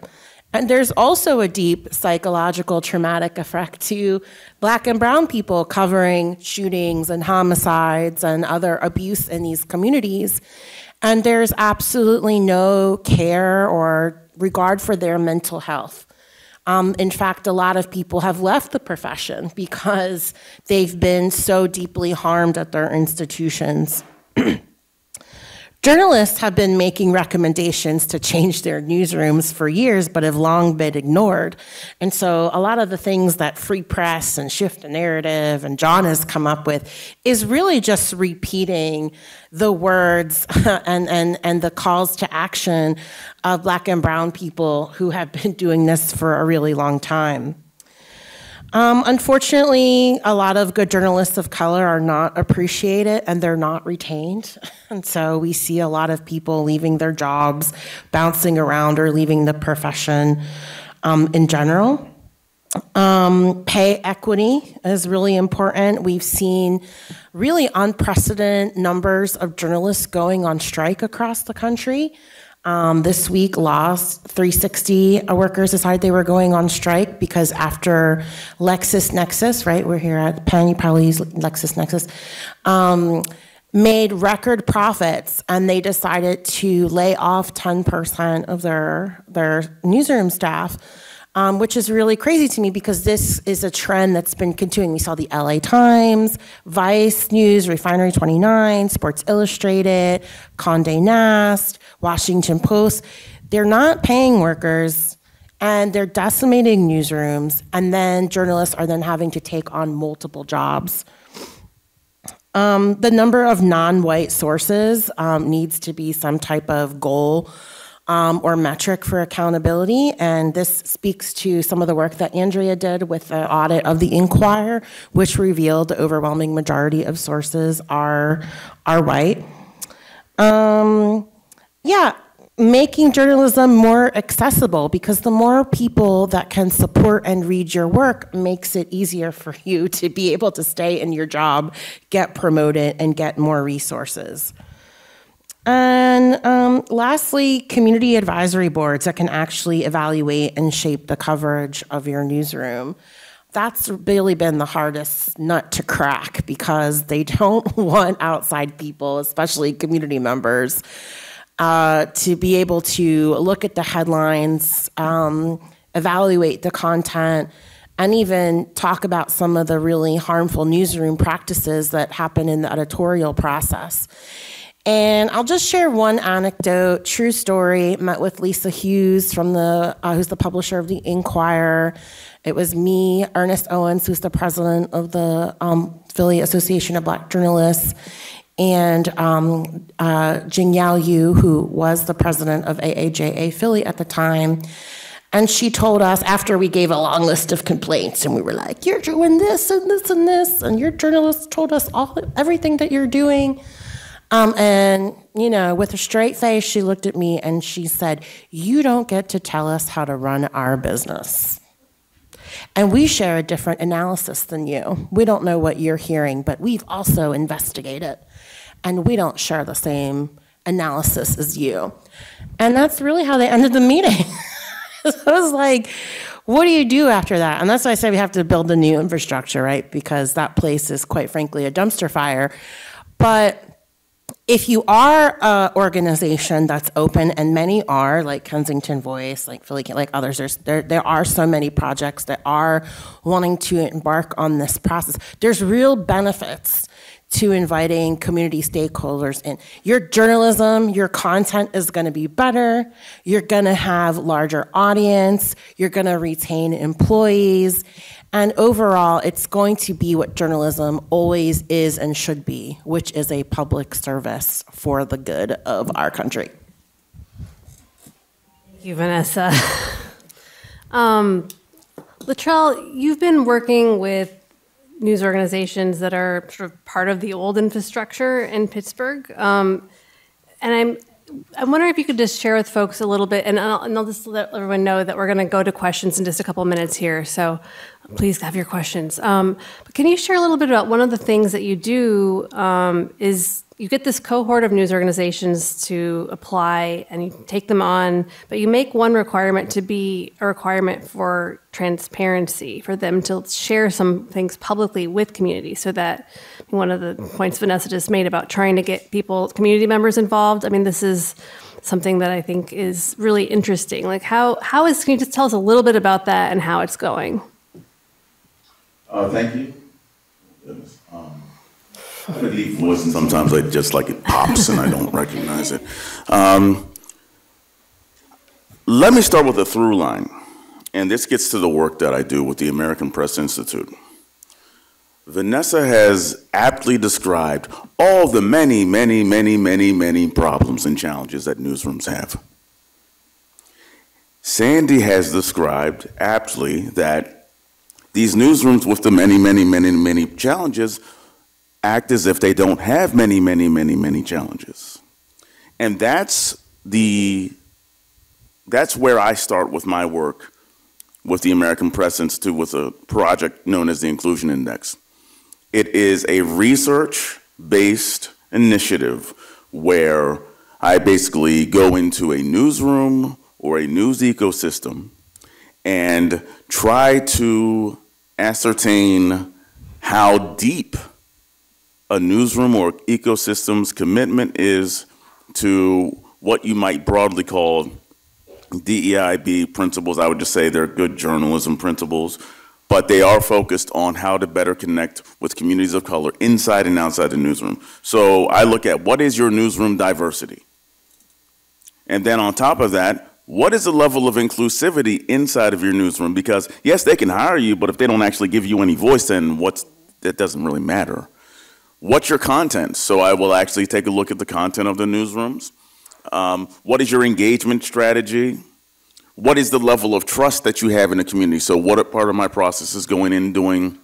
And there's also a deep psychological traumatic effect to Black and brown people covering shootings and homicides and other abuse in these communities. And there's absolutely no care or regard for their mental health. In fact, a lot of people have left the profession because they've been so deeply harmed at their institutions. Journalists have been making recommendations to change their newsrooms for years, but have long been ignored. And so a lot of the things that Free Press and Shift the Narrative and John has come up with is really just repeating the words and the calls to action of Black and brown people who have been doing this for a really long time. Unfortunately, a lot of good journalists of color are not appreciated and they're not retained. And so we see a lot of people leaving their jobs, bouncing around, or leaving the profession in general. Pay equity is really important. We've seen really unprecedented numbers of journalists going on strike across the country. This week, Lost 360 workers decided they were going on strike because after LexisNexis, right, we're here at Penn, you probably use LexisNexis, made record profits, and they decided to lay off 10% of their newsroom staff, which is really crazy to me because this is a trend that's been continuing. We saw the LA Times, Vice News, Refinery 29, Sports Illustrated, Condé Nast, Washington Post. They're not paying workers And they're decimating newsrooms, and then journalists are then having to take on multiple jobs. The number of non-white sources needs to be some type of goal or metric for accountability, and this speaks to some of the work that Andrea did with the audit of the Inquirer, which revealed the overwhelming majority of sources are white. Making journalism more accessible, because the more people that can support and read your work makes it easier for you to be able to stay in your job, get promoted, and get more resources. And lastly, community advisory boards that can actually evaluate and shape the coverage of your newsroom. That's really been the hardest nut to crack, because they don't want outside people, especially community members, to be able to look at the headlines, evaluate the content, and even talk about some of the really harmful newsroom practices that happen in the editorial process. And I'll just share one anecdote, true story. Met with Lisa Hughes from who's the publisher of the Inquirer. It was me, Ernest Owens, who's the president of the Philly Association of Black Journalists, and Jingyao Yu, who was the president of AAJA Philly at the time. And she told us, after we gave a long list of complaints, and we were like, you're doing this and this and this, and your journalists told us everything that you're doing. And, you know, with a straight face, she looked at me and she said, you don't get to tell us how to run our business. And we share a different analysis than you. We don't know what you're hearing, but we've also investigated. And we don't share the same analysis as you. And that's really how they ended the meeting. So I was like, what do you do after that? And that's why I say we have to build a new infrastructure, right? Because that place is, quite frankly, a dumpster fire. But if you are an organization that's open, and many are, like Kensington Voice, like Philly, like others, there are so many projects that are wanting to embark on this process. There's real benefits to inviting community stakeholders in. Your journalism, your content is going to be better. You're going to have larger audience. You're going to retain employees. And overall, it's going to be what journalism always is and should be, which is a public service for the good of our country. Thank you, Vanessa. Letrell, you've been working with news organizations that are sort of part of the old infrastructure in Pittsburgh. And I'm wondering if you could just share with folks a little bit, and I'll just let everyone know that we're going to go to questions in just a couple of minutes here, so please have your questions. But can you share a little bit about one of the things that you do is you get this cohort of news organizations to apply and you take them on, but you make one requirement to be a requirement for transparency, for them to share some things publicly with community, so that one of the points Vanessa just made about trying to get community members involved. I mean, this is something that I think is really interesting. Like can you just tell us a little bit about that and how it's going? Thank you. Goodness. I have a deep voice, and sometimes it pops and I don't recognize it. Let me start with a through line, and this gets to the work that I do with the American Press Institute. Vanessa has aptly described all the many, many, many, many, many problems and challenges that newsrooms have. Sandy has described aptly that these newsrooms with the many, many, many, many challenges act as if they don't have many, many, many, many challenges. And that's where I start with my work with the American Press Institute with a project known as the Inclusion Index. It is a research-based initiative where I basically go into a newsroom or a news ecosystem and try to ascertain how deep a newsroom or ecosystem's commitment is to what you might broadly call DEIB principles. I would just say they're good journalism principles, but they are focused on how to better connect with communities of color inside and outside the newsroom. So I look at what is your newsroom diversity? And then on top of that, what is the level of inclusivity inside of your newsroom? Because yes, they can hire you, but if they don't actually give you any voice, then that doesn't really matter. What's your content? So I will actually take a look at the content of the newsrooms. What is your engagement strategy? What is the level of trust that you have in the community? So what part of my process is going in and doing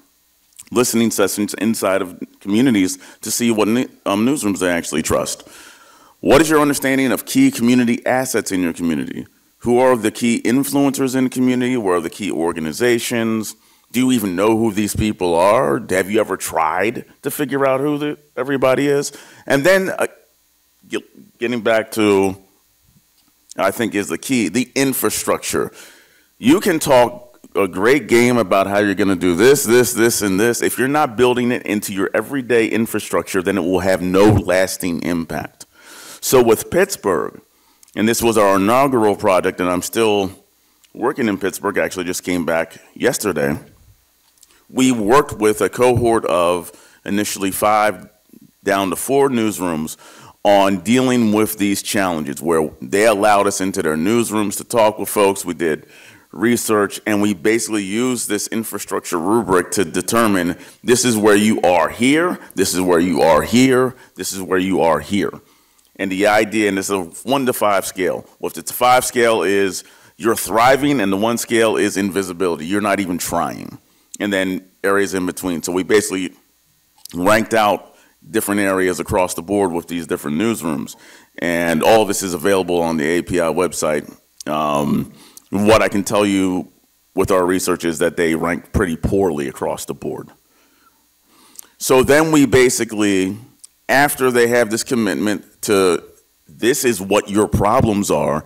listening sessions inside of communities to see what newsrooms they actually trust? What is your understanding of key community assets in your community? Who are the key influencers in the community? Where are the key organizations? Do you even know who these people are? Have you ever tried to figure out who everybody is? And then getting back to, I think is the key, the infrastructure. You can talk a great game about how you're going to do this, and this. If you're not building it into your everyday infrastructure, then it will have no lasting impact. So with Pittsburgh, and this was our inaugural project, and I'm still working in Pittsburgh, actually just came back yesterday. We worked with a cohort of initially 5 down to 4 newsrooms on dealing with these challenges, where they allowed us into their newsrooms to talk with folks. We did research, and we basically used this infrastructure rubric to determine this is where you are here, this is where you are here, this is where you are here. And the idea, and it's a 1 to 5 scale. With the 5 scale is you're thriving, and the 1 scale is invisibility. You're not even trying. And then areas in between. So we basically ranked out different areas across the board with these different newsrooms. And all of this is available on the API website. What I can tell you with our research is that they rank pretty poorly across the board. So then we basically, after they have this commitment to this is what your problems are,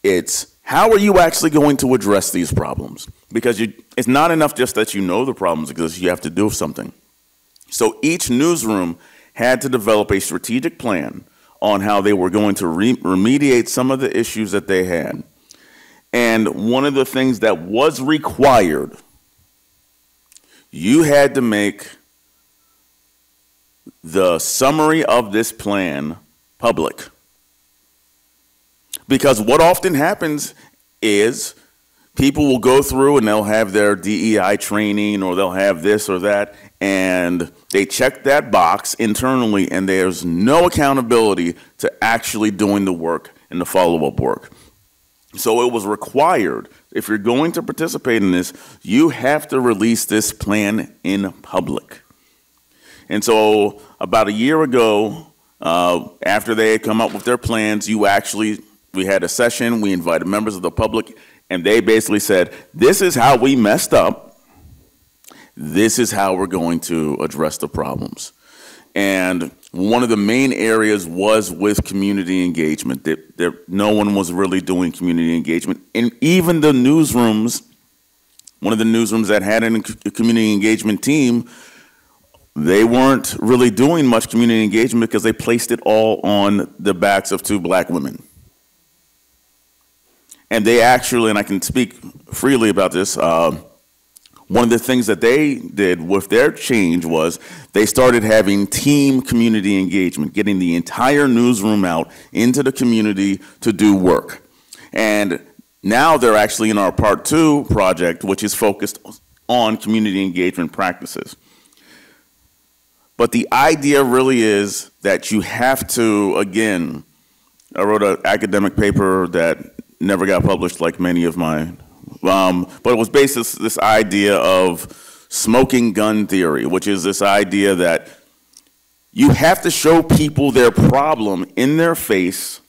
it's how are you actually going to address these problems? Because it's not enough just that you know the problems exist, you have to do something. So each newsroom had to develop a strategic plan on how they were going to remediate some of the issues that they had. And one of the things that was required, you had to make the summary of this plan public. Because what often happens is people will go through and they'll have their DEI training, or they'll have this or that, and they check that box internally, and there's no accountability to actually doing the work and the follow-up work. So it was required, if you're going to participate in this, you have to release this plan in public. And so about a year ago, after they had come up with their plans, we had a session, we invited members of the public, and they basically said, this is how we messed up, this is how we're going to address the problems. And one of the main areas was with community engagement. No one was really doing community engagement. And even the newsrooms, one of the newsrooms that had a community engagement team, they weren't really doing much community engagement because they placed it all on the backs of 2 black women. And they actually, and I can speak freely about this, one of the things that they did with their change was they started having team community engagement, getting the entire newsroom out into the community to do work. And now they're actually in our Part 2 project, which is focused on community engagement practices. But the idea really is that you have to, again, I wrote an academic paper that never got published like many of mine, but it was based on this idea of smoking gun theory, which is this idea that you have to show people their problem in their face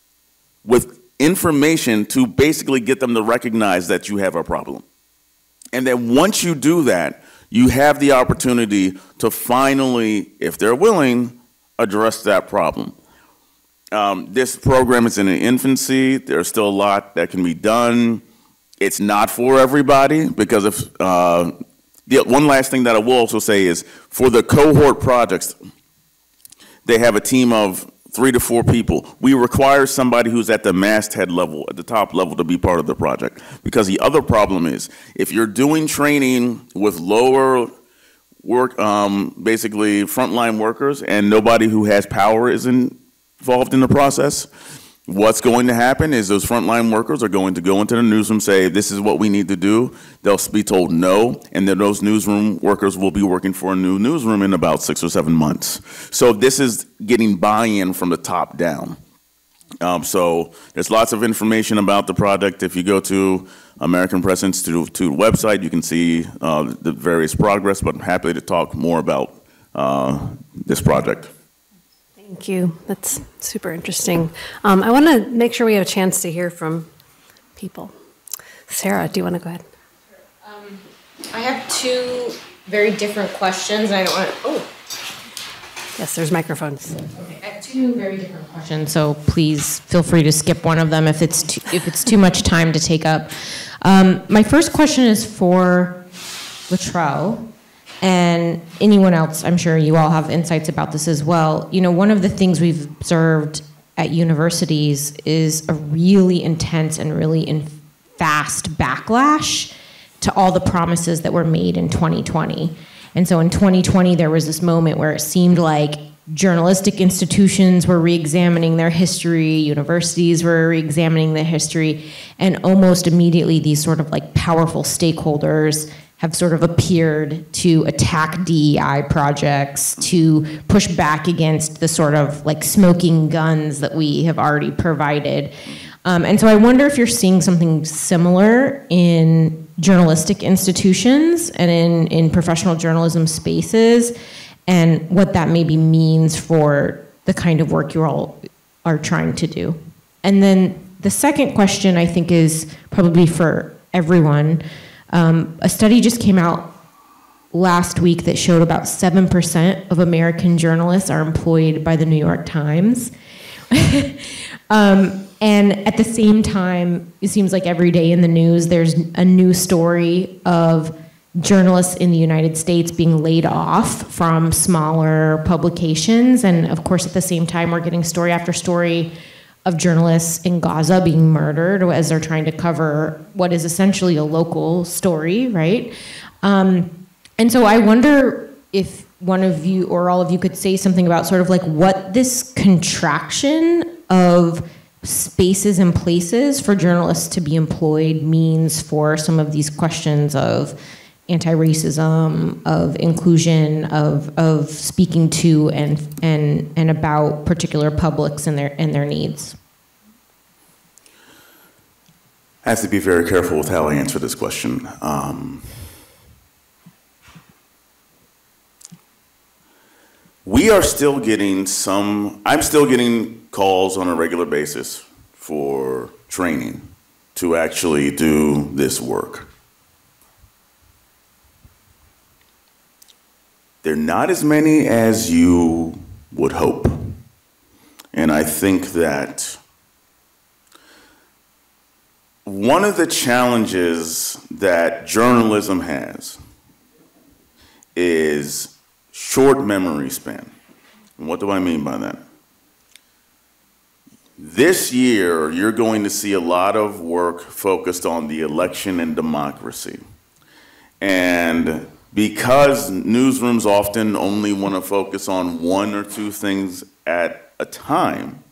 with information to basically get them to recognize that you have a problem. And then once you do that, you have the opportunity to finally, if they're willing, address that problem. This program is in its infancy. There's still a lot that can be done. It's not for everybody, because if the one last thing that I will also say is for the cohort projects, they have a team of 3 to 4 people. We require somebody who's at the masthead level, at the top level, to be part of the project. Because the other problem is, if you're doing training with lower work, basically frontline workers, and nobody who has power is involved in the process, what's going to happen is those frontline workers are going to go into the newsroom, say, this is what we need to do. They'll be told no, and then those newsroom workers will be working for a new newsroom in about 6 or 7 months. So this is getting buy-in from the top down. So there's lots of information about the project. If you go to American Press Institute website, you can see the various progress, but I'm happy to talk more about this project. Thank you. That's super interesting. I want to make sure we have a chance to hear from people. Sarah, do you want to go ahead? I have two very different questions. I don't want to, oh. Yes, there's microphones. Okay, I have two very different questions, so please feel free to skip one of them if it's too much time to take up. My first question is for Letrell. And anyone else, I'm sure you all have insights about this as well. You know, one of the things we've observed at universities is a really intense and really fast backlash to all the promises that were made in 2020. And so in 2020, there was this moment where it seemed like journalistic institutions were re-examining their history, universities were re-examining their history, and almost immediately these sort of like powerful stakeholders have sort of appeared to attack DEI projects, to push back against the sort of like smoking guns that we have already provided. And so I wonder if you're seeing something similar in journalistic institutions and in professional journalism spaces, and what that maybe means for the kind of work you all are trying to do. And then the second question I think is probably for everyone. A study just came out last week that showed about 7% of American journalists are employed by the New York Times. And at the same time, it seems like every day in the news, there's a new story of journalists in the United States being laid off from smaller publications. And of course, at the same time, we're getting story after story of journalists in Gaza being murdered as they're trying to cover what is essentially a local story, right? And so I wonder if one of you or all of you could say something about sort of like what this contraction of spaces and places for journalists to be employed means for some of these questions of anti-racism, of inclusion, of speaking to and about particular publics and their needs. I have to be very careful with how I answer this question. We are still getting I'm still getting calls on a regular basis for training to actually do this work. They're not as many as you would hope. And I think that one of the challenges that journalism has is short memory span. And what do I mean by that? This year, you're going to see a lot of work focused on the election and democracy. And because newsrooms often only want to focus on one or two things at a time,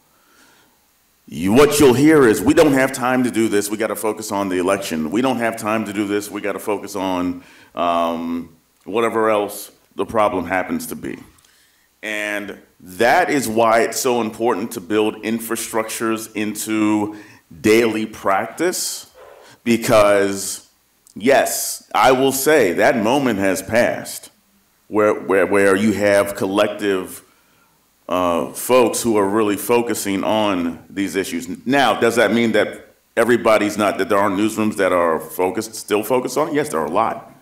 what you'll hear is, we don't have time to do this, we got to focus on the election. We don't have time to do this, we got to focus on whatever else the problem happens to be. And that is why it's so important to build infrastructures into daily practice, because yes, I will say that moment has passed where you have collective folks who are really focusing on these issues. Now, does that mean that everybody's not, that there aren't newsrooms that are still focused on it? Yes, there are a lot.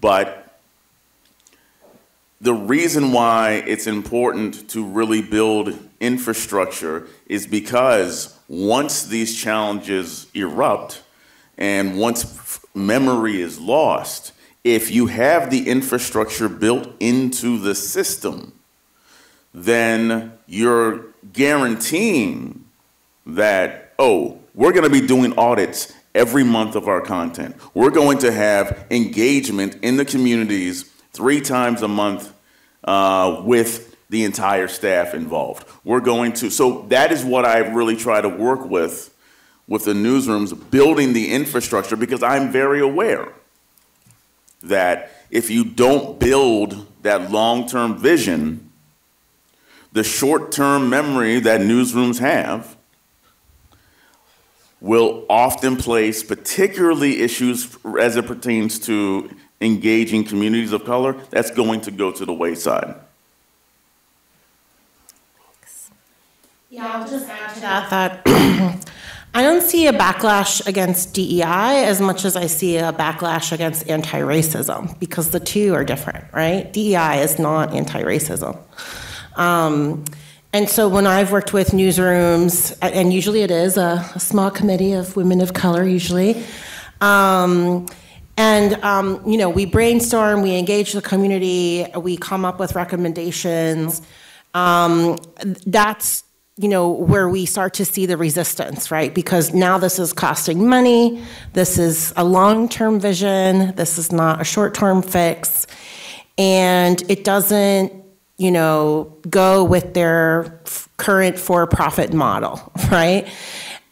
But the reason why it's important to really build infrastructure is because once these challenges erupt and once memory is lost, if you have the infrastructure built into the system, then you're guaranteeing that, oh, we're going to be doing audits every month of our content. We're going to have engagement in the communities 3 times a month with the entire staff involved. So that is what I really try to work with the newsrooms, building the infrastructure, because I'm very aware that if you don't build that long-term vision, the short-term memory that newsrooms have will often place, particularly issues as it pertains to engaging communities of color, that's going to go to the wayside. Yeah, I'll just add to that I don't see a backlash against DEI as much as I see a backlash against anti-racism, because the two are different, right? DEI is not anti-racism. And so when I've worked with newsrooms, and usually it is a small committee of women of color, usually, you know, we brainstorm, we engage the community, we come up with recommendations. That's, you know, where we start to see the resistance, right? Because now this is costing money, this is a long-term vision, this is not a short-term fix, and it doesn't, you know, go with their current for-profit model, right?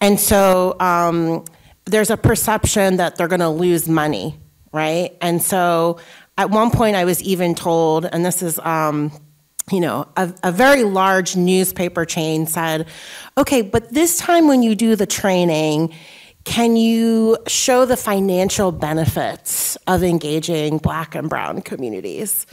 And so there's a perception that they're gonna lose money, right? And so at one point I was even told, and this is, you know, a very large newspaper chain said, okay, but this time when you do the training, can you show the financial benefits of engaging Black and brown communities?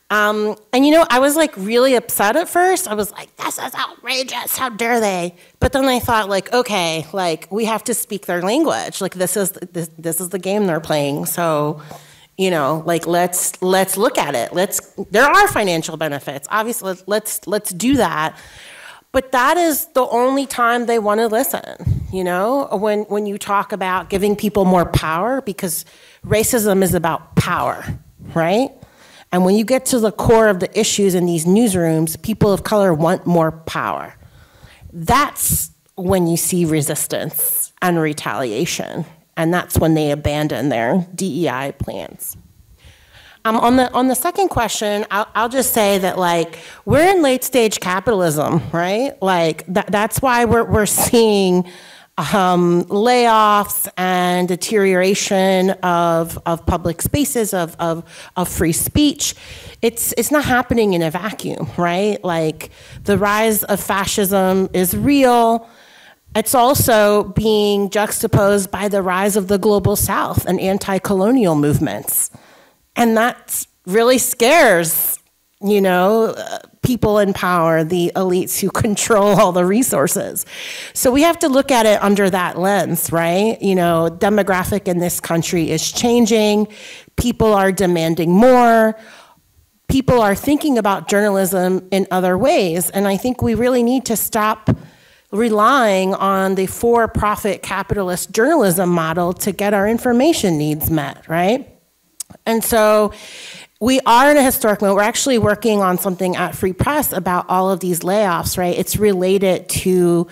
And you know, I was like really upset at first. I was like, this is outrageous, how dare they? But then I thought, like, okay, like we have to speak their language. Like this is the game they're playing. So, you know, like let's look at it. There are financial benefits. Obviously, let's do that. But that is the only time they want to listen, you know, when you talk about giving people more power, because racism is about power, right? And when you get to the core of the issues in these newsrooms, people of color want more power. That's when you see resistance and retaliation. And that's when they abandon their DEI plans. On the second question, I'll just say that, like, we're in late stage capitalism, right? Like that's why we're seeing layoffs and deterioration of public spaces, of free speech. It's not happening in a vacuum, right? Like the rise of fascism is real. It's also being juxtaposed by the rise of the global South and anti-colonial movements. And that really scares, you know, people in power, the elites who control all the resources. So we have to look at it under that lens, right? You know, demographic in this country is changing. People are demanding more. People are thinking about journalism in other ways. And I think we really need to stop relying on the for-profit capitalist journalism model to get our information needs met, right? And so we are in a historic moment. We're actually working on something at Free Press about all of these layoffs, right? It's related to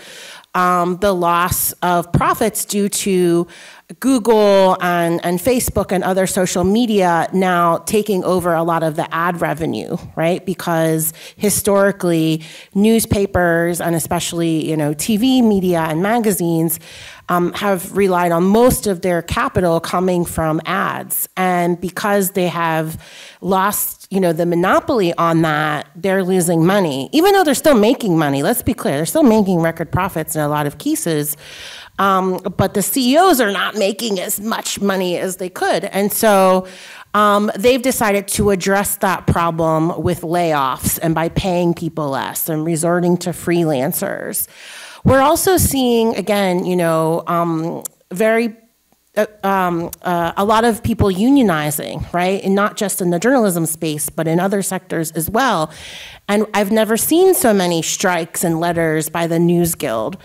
the loss of profits due to Google and Facebook and other social media now taking over a lot of the ad revenue, right? Because historically, newspapers and especially, you know, TV media and magazines have relied on most of their capital coming from ads. And because they have lost, you know, the monopoly on that, they're losing money. Even though they're still making money, let's be clear, they're still making record profits in a lot of cases. But the CEOs are not making as much money as they could. And so they've decided to address that problem with layoffs and by paying people less and resorting to freelancers. We're also seeing, again, you know, a lot of people unionizing, right? And not just in the journalism space, but in other sectors as well. And I've never seen so many strikes and letters by the News Guild.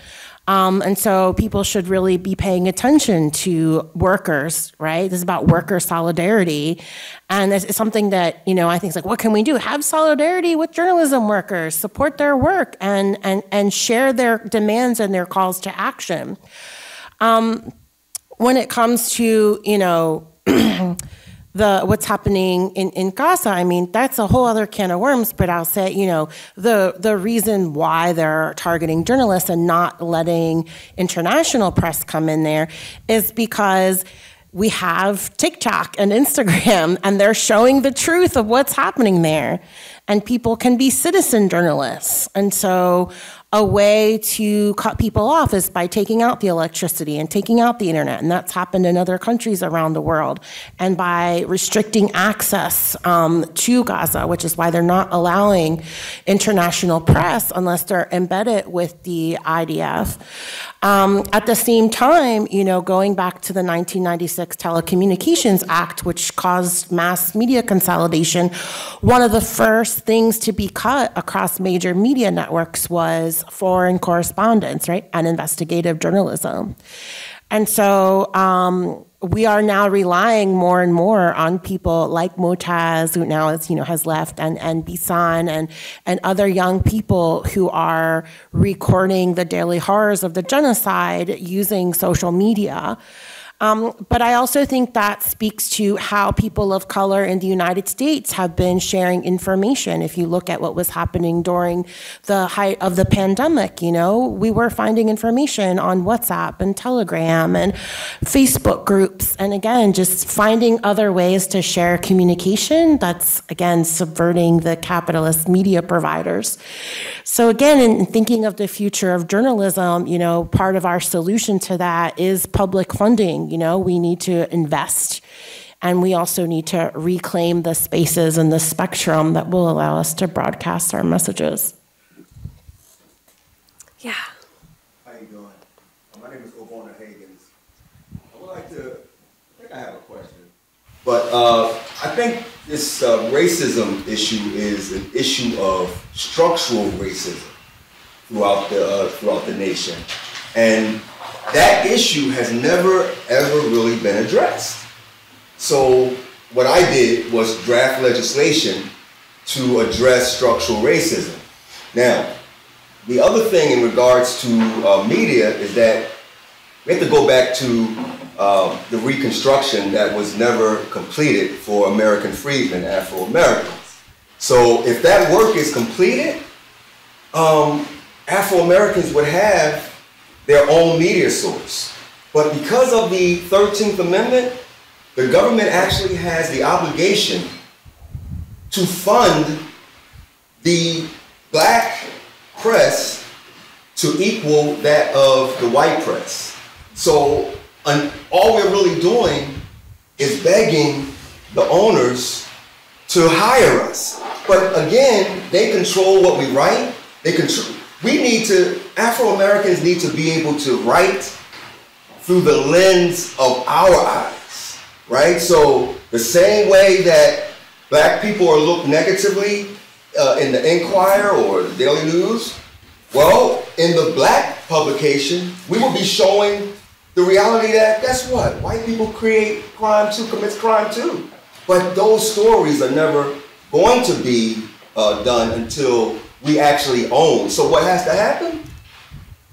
And so people should really be paying attention to workers, right? This is about worker solidarity. And it's something that, you know, I think is like, what can we do? Have solidarity with journalism workers, support their work, and share their demands and their calls to action. When it comes to, you know, what's happening in Gaza, I mean, that's a whole other can of worms, but I'll say, the reason why they're targeting journalists and not letting international press come in there is because we have TikTok and Instagram, and they're showing the truth of what's happening there. And people can be citizen journalists. And so a way to cut people off is by taking out the electricity and taking out the internet. And that's happened in other countries around the world. And by restricting access to Gaza, which is why they're not allowing international press unless they're embedded with the IDF. At the same time, going back to the 1996 Telecommunications Act, which caused mass media consolidation, one of the first things to be cut across major media networks was foreign correspondence, right, and investigative journalism. And so we are now relying more and more on people like Motaz, who now is, has left, and Bisan and other young people who are recording the daily horrors of the genocide using social media. But I also think that speaks to how people of color in the United States have been sharing information. If you look at what was happening during the height of the pandemic, we were finding information on WhatsApp and Telegram and Facebook groups. And again, just finding other ways to share communication that's, again, subverting the capitalist media providers. So again, in thinking of the future of journalism, part of our solution to that is public funding. We need to invest, and we also need to reclaim the spaces and the spectrum that will allow us to broadcast our messages. Yeah. How you doing? My name is Ovona Higgins. I think I have a question. But I think this racism issue is an issue of structural racism throughout the nation. And that issue has never, ever really been addressed. So what I did was draft legislation to address structural racism. Now, the other thing in regards to media is that we have to go back to the Reconstruction that was never completed for American freedmen, Afro-Americans. So if that work is completed, Afro-Americans would have their own media source. But because of the 13th Amendment, the government actually has the obligation to fund the black press to equal that of the white press. So all we're really doing is begging the owners to hire us. But again, they control what we write. Afro-Americans need to be able to write through the lens of our eyes, right? So the same way that black people are looked negatively in the Inquirer or the Daily News, well, in the black publication, we will be showing the reality that, guess what? White people create crime too, commits crime too. But those stories are never going to be done until we actually own. So what has to happen?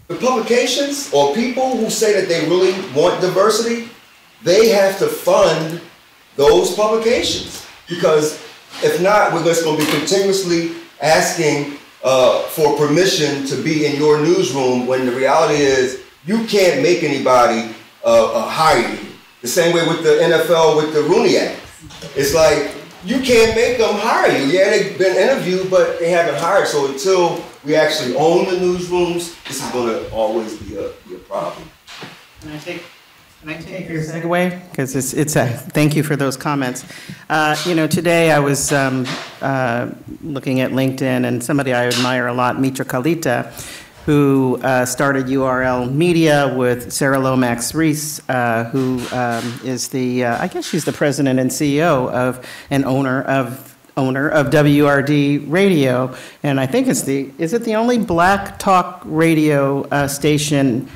The publications or people who say that they really want diversity, they have to fund those publications. Because if not, we're just going to be continuously asking for permission to be in your newsroom when the reality is you can't make anybody hire you. The same way with the NFL with the Rooney Act. It's like, you can't make them hire you. Yeah, they've been interviewed, but they haven't hired. So until we actually own the newsrooms, this is going to always be a problem. Can I take your segue? Because thank you for those comments. Today I was looking at LinkedIn, and somebody I admire a lot, Mitra Kalita, who started URL Media with Sarah Lomax-Reese, who is I guess she's the president and CEO of and owner of WRD Radio, and I think is it the only black talk radio station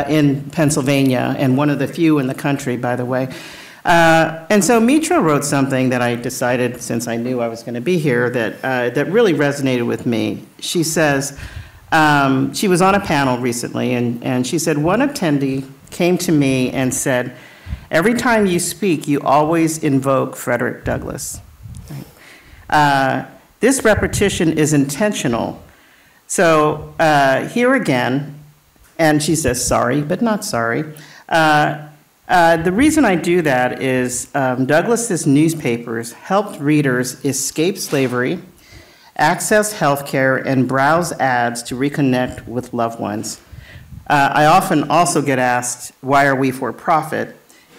in Pennsylvania, and one of the few in the country, by the way. And so Mitra wrote something that I decided, since I knew I was going to be here, that really resonated with me. She says, she was on a panel recently, and she said, one attendee came to me and said, Every time you speak, you always invoke Frederick Douglass. This repetition is intentional. So here again, and she says sorry, but not sorry. The reason I do that is Douglass's newspapers helped readers escape slavery, access health care, and browse ads to reconnect with loved ones. I often also get asked, why are we for profit?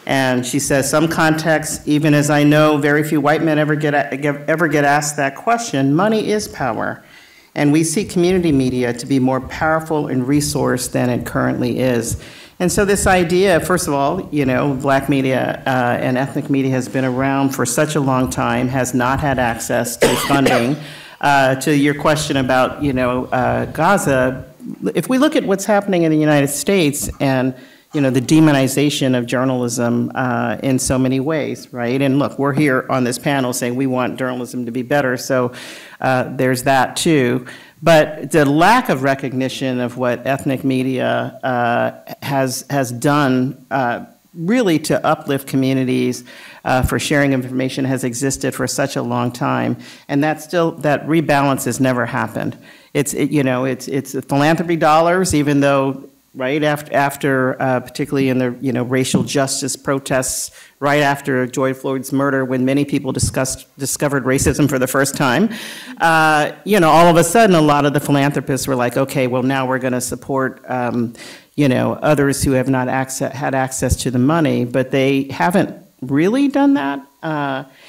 And she says, some contexts, even as I know very few white men ever get asked that question, money is power. And we see community media to be more powerful and resourced than it currently is. And so this idea, first of all, you know, black media and ethnic media has been around for such a long time, has not had access to funding. To your question about, you know, Gaza, if we look at what's happening in the United States and, you know, the demonization of journalism in so many ways, right? And look, we're here on this panel saying we want journalism to be better, so there's that too. But the lack of recognition of what ethnic media has done really to uplift communities for sharing information has existed for such a long time, and that rebalance has never happened. It's philanthropy dollars, even though right after particularly in the racial justice protests right after George Floyd's murder, when many people discovered racism for the first time, all of a sudden a lot of the philanthropists were like, okay, well now we're going to support others who have not had access to the money, but they haven't really done that,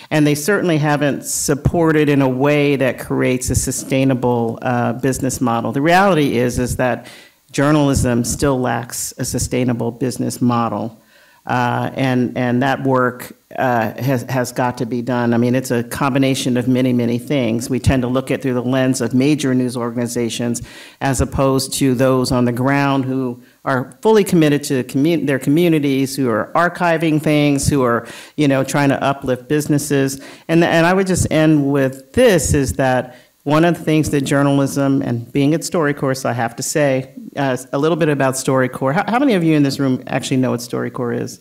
and they certainly haven't supported in a way that creates a sustainable business model. The reality is that journalism still lacks a sustainable business model, and that work has got to be done. I mean, it's a combination of many, many things. We tend to look at through the lens of major news organizations as opposed to those on the ground who are fully committed to their communities, who are archiving things, who are trying to uplift businesses. And I would just end with this, is that one of the things that journalism, and being at StoryCorps, I have to say a little bit about StoryCorps. How many of you in this room actually know what StoryCorps is?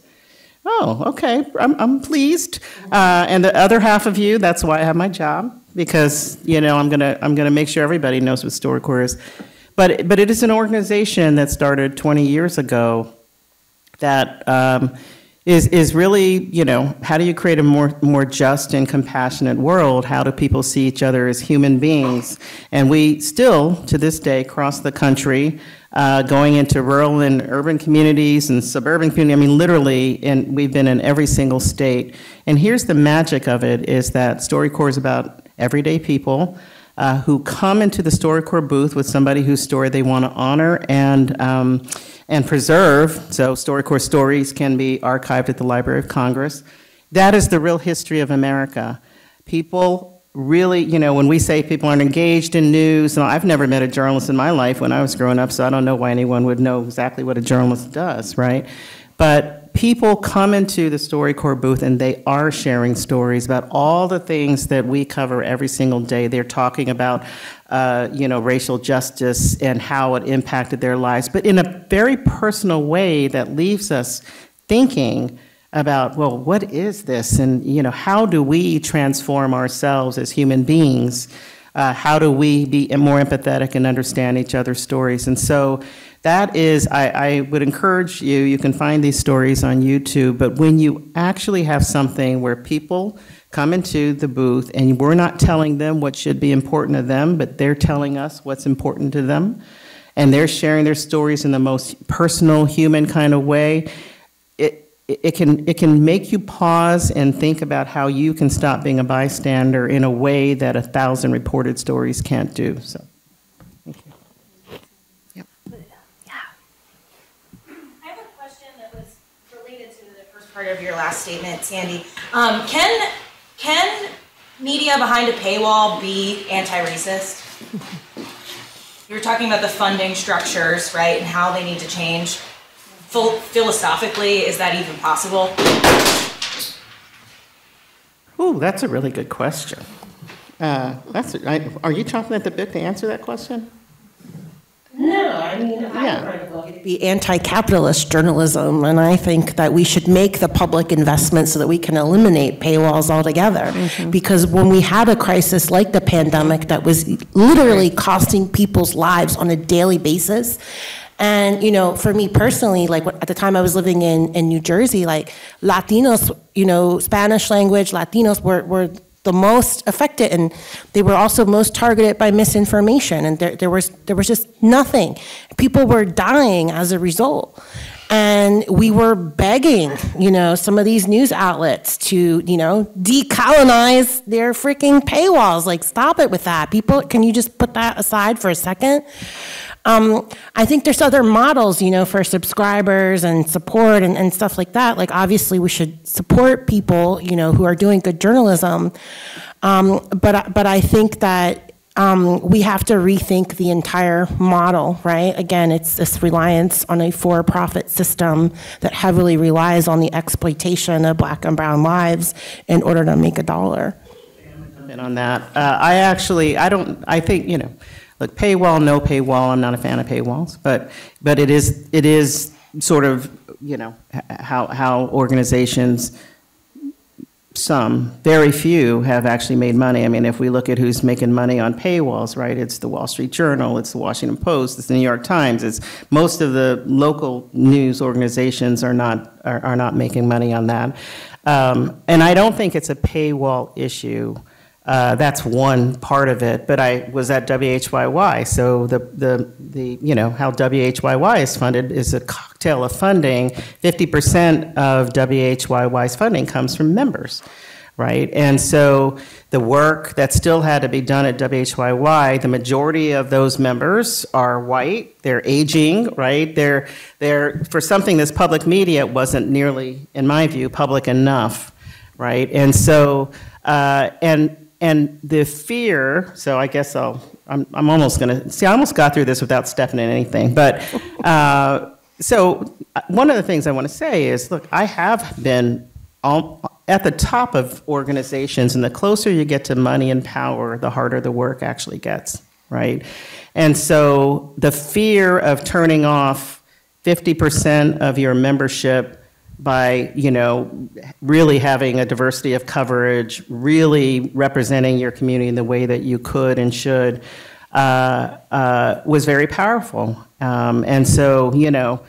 Oh, okay, I'm pleased. And the other half of you, that's why I have my job, because I'm gonna make sure everybody knows what StoryCorps is. But it is an organization that started 20 years ago that is really, how do you create a more just and compassionate world? How do people see each other as human beings? And we still, to this day, across the country, going into rural and urban communities and suburban communities, I mean, literally, and we've been in every single state. And here's the magic of it, is that StoryCorps is about everyday people who come into the StoryCorps booth with somebody whose story they want to honor and preserve. So StoryCorps stories can be archived at the Library of Congress. That is the real history of America. People really, when we say people aren't engaged in news, and I've never met a journalist in my life when I was growing up, so I don't know why anyone would know exactly what a journalist does, right? But people come into the StoryCorps booth and they are sharing stories about all the things that we cover every single day. They're talking about racial justice and how it impacted their lives, but in a very personal way that leaves us thinking about, well, what is this? And how do we transform ourselves as human beings? How do we be more empathetic and understand each other's stories? And so that is, I would encourage you can find these stories on YouTube, but when you actually have something where people come into the booth and we're not telling them what should be important to them, but they're telling us what's important to them, and they're sharing their stories in the most personal, human kind of way, it can make you pause and think about how you can stop being a bystander in a way that 1,000 reported stories can't do. So, thank you. Yep. Yeah. I have a question that was related to the first part of your last statement, Sandy. Can media behind a paywall be anti-racist? You were talking about the funding structures, right, and how they need to change. Philosophically, is that even possible? Ooh, that's a really good question. Are you chomping at the bit to answer that question? No, I mean, if I were to write a book, it'd be anti-capitalist journalism, and I think that we should make the public investment so that we can eliminate paywalls altogether. Because when we had a crisis like the pandemic that was literally costing people's lives on a daily basis, and, you know, for me personally, like at the time I was living in New Jersey, like Latinos, you know, Spanish language Latinos were the most affected, and they were also most targeted by misinformation, and there was just nothing. People were dying as a result. And we were begging, you know, some of these news outlets to, you know, decolonize their freaking paywalls. Like, stop it with that. People, can you just put that aside for a second? I think there's other models, you know, for subscribers and support and stuff like that. Like, obviously, we should support people, you know, who are doing good journalism. But I think that we have to rethink the entire model, right? Again, it's this reliance on a for-profit system that heavily relies on the exploitation of Black and brown lives in order to make a dollar. On that, I think, you know, look, paywall, no paywall, I'm not a fan of paywalls, but it is sort of, you know, how organizations, some, very few, have actually made money. I mean, if we look at who's making money on paywalls, right, it's the Wall Street Journal, it's the Washington Post, it's the New York Times, it's most of the local news organizations are not making money on that. And I don't think it's a paywall issue. That's one part of it, but I was at WHYY, so the you know, how WHYY is funded is a cocktail of funding. 50% of WHYY's funding comes from members, right? And so the work that still had to be done at WHYY, the majority of those members are white, they're aging, right? They're for something that's public media, it wasn't nearly, in my view, public enough, right? And so, and the fear, so I guess I'm almost gonna, see, I almost got through this without stepping in anything, but, so one of the things I wanna say is, look, I have been at the top of organizations, and the closer you get to money and power, the harder the work actually gets, right? And so the fear of turning off 50% of your membership by, you know, really having a diversity of coverage, really representing your community in the way that you could and should, was very powerful. And so, you know,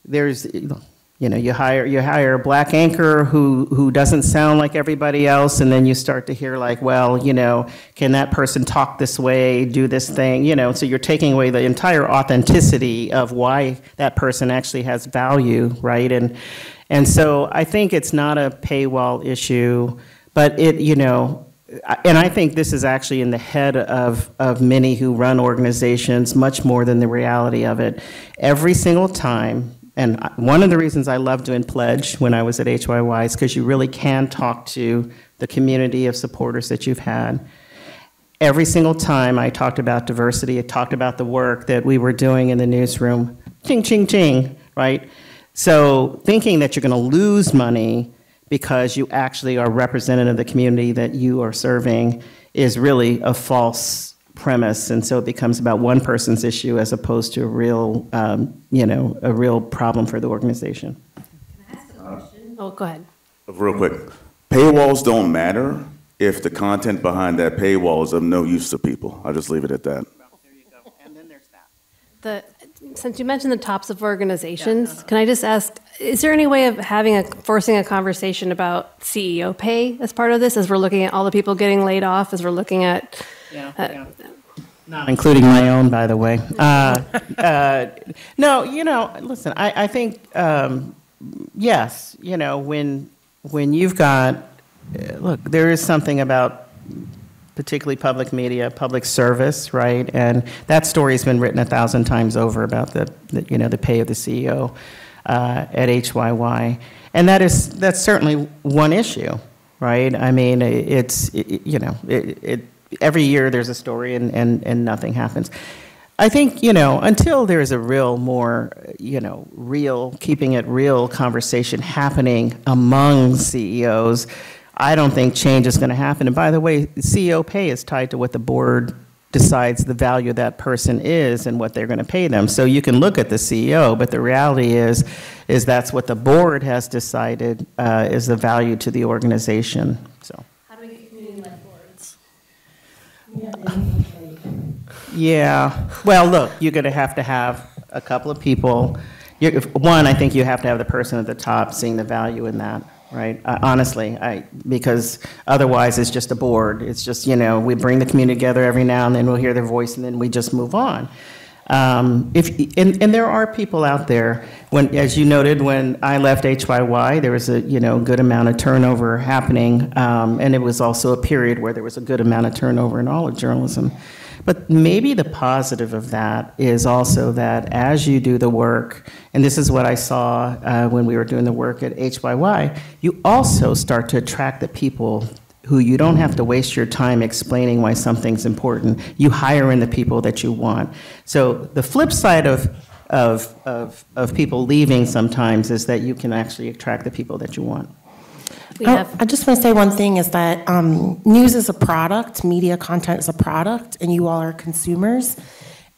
there's, you know, you hire a Black anchor who doesn't sound like everybody else, and then you start to hear like, well, you know, can that person talk this way, do this thing, you know, so you're taking away the entire authenticity of why that person actually has value, right? And so I think it's not a paywall issue, but it, you know, and I think this is actually in the head of many who run organizations much more than the reality of it. Every single time, and one of the reasons I loved doing Pledge when I was at HYY is because you really can talk to the community of supporters that you've had. Every single time I talked about diversity, I talked about the work that we were doing in the newsroom, ching, ching, ching, right? So thinking that you're going to lose money because you actually are representative of the community that you are serving is really a false premise, and so it becomes about one person's issue as opposed to a real, you know, a real problem for the organization. Can I ask a question? Oh, go ahead. Real quick, paywalls don't matter if the content behind that paywall is of no use to people. I'll just leave it at that. There you go, and then there's that. Since you mentioned the tops of organizations, can I just ask, is there any way of forcing a conversation about CEO pay as part of this, as we're looking at all the people getting laid off, as we're looking at... Not including my own, by the way. No, you know, listen, I think, yes, you know, when you've got, look, there is something about particularly public media, public service, right? And that story's been written 1,000 times over about the you know, the pay of the CEO at HYY. And that's certainly one issue, right? I mean, you know, every year there's a story and nothing happens. I think, you know, until there's a real more, you know, real, keeping it real conversation happening among CEOs, I don't think change is going to happen. And by the way, CEO pay is tied to what the board decides the value of that person is and what they're going to pay them. So you can look at the CEO, but the reality is that's what the board has decided is the value to the organization. So. How do we get community-led boards? Yeah. Well, look, you're going to have a couple of people. One, I think you have to have the person at the top seeing the value in that. Right, honestly, because otherwise it's just a board. It's just, we bring the community together every now and then, we'll hear their voice, and then we just move on. And there are people out there, as you noted, when I left HYY, there was a good amount of turnover happening, and it was also a period where there was a good amount of turnover in all of journalism. But maybe the positive of that is also that as you do the work, and this is what I saw when we were doing the work at HYY, you also start to attract the people who you don't have to waste your time explaining why something's important. You hire in the people that you want. So the flip side of people leaving sometimes is that you can actually attract the people that you want. I just want to say one thing is that news is a product, media content is a product, and you all are consumers.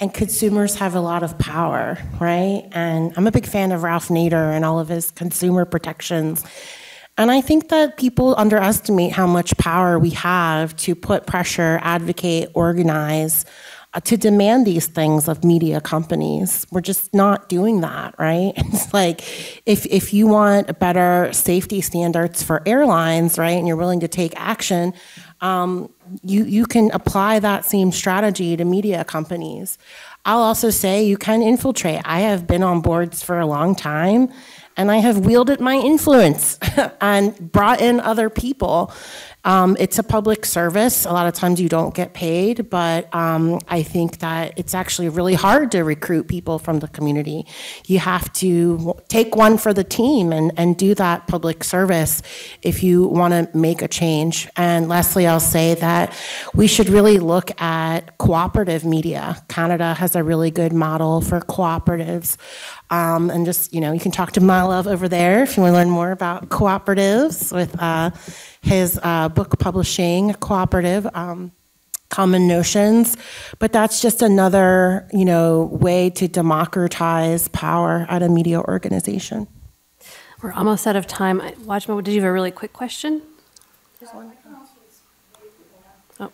And consumers have a lot of power, right? And I'm a big fan of Ralph Nader and all of his consumer protections. And I think that people underestimate how much power we have to put pressure, advocate, organize, to demand these things of media companies. We're just not doing that, right? It's like, if you want better safety standards for airlines, right, and you're willing to take action, you can apply that same strategy to media companies. I'll also say you can infiltrate. I have been on boards for a long time, and I have wielded my influence and brought in other people. It's a public service. A lot of times you don't get paid, but I think that it's actually really hard to recruit people from the community. You have to take one for the team and do that public service if you want to make a change. And lastly, I'll say that we should really look at cooperative media. Canada has a really good model for cooperatives. And just, you can talk to my love over there if you want to learn more about cooperatives with his book publishing cooperative, Common Notions. But that's just another, way to democratize power at a media organization. We're almost out of time. Watchman, did you have a really quick question? There's one. Oh.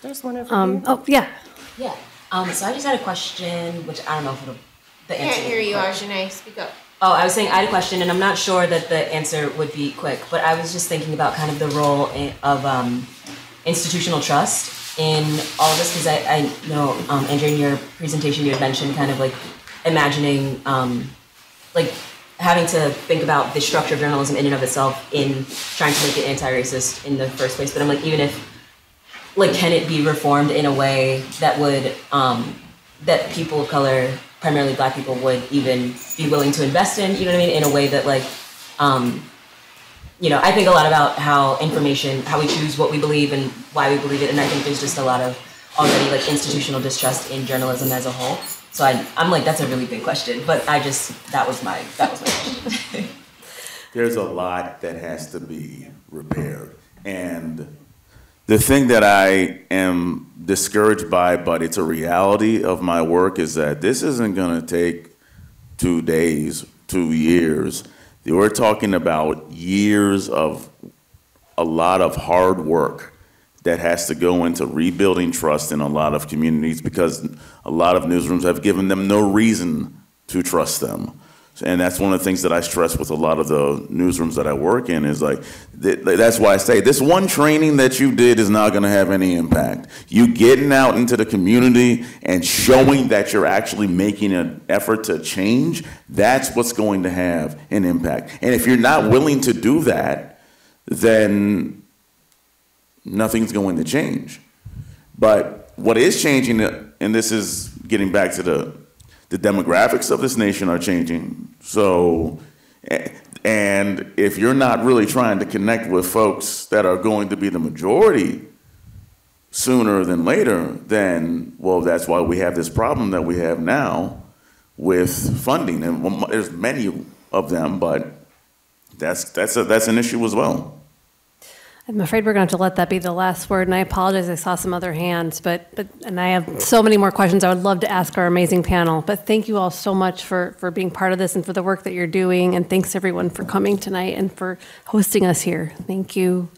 There's one over here. Oh, yeah. Yeah. So I just had a question, which I don't know if the answer. Can't hear you, Arjane. Speak up. Oh, I was saying I had a question, and I'm not sure that the answer would be quick, but I was just thinking about kind of the role of institutional trust in all of this, because I know, Andrea, in your presentation, you had mentioned kind of like imagining, like having to think about the structure of journalism in and of itself in trying to make it anti-racist in the first place. But I'm like, even if, like, can it be reformed in a way that would, that people of color, primarily Black people, would even be willing to invest in, in a way that, like, I think a lot about how we choose what we believe and why we believe it, and I think there's just a lot of already, like, institutional distrust in journalism as a whole. So I'm like, that's a really big question, but that was my question. There's a lot that has to be repaired, and the thing that I am discouraged by, but it's a reality of my work, is that this isn't going to take 2 days, 2 years. We're talking about years of a lot of hard work that has to go into rebuilding trust in a lot of communities, because a lot of newsrooms have given them no reason to trust them. And that's one of the things that I stress with a lot of the newsrooms that I work in, is like, that's why I say this one training that you did is not going to have any impact. You getting out into the community and showing that you're actually making an effort to change, that's what's going to have an impact. And if you're not willing to do that, then nothing's going to change. But what is changing, and this is getting back to the demographics of this nation are changing. So, and if you're not really trying to connect with folks that are going to be the majority sooner than later, then, well, that's why we have this problem that we have now with funding. And there's many of them, but that's an issue as well. I'm afraid we're going to have to let that be the last word, and I apologize, I saw some other hands, and I have so many more questions I would love to ask our amazing panel, but thank you all so much for being part of this and for the work that you're doing, and thanks everyone for coming tonight and for hosting us here. Thank you.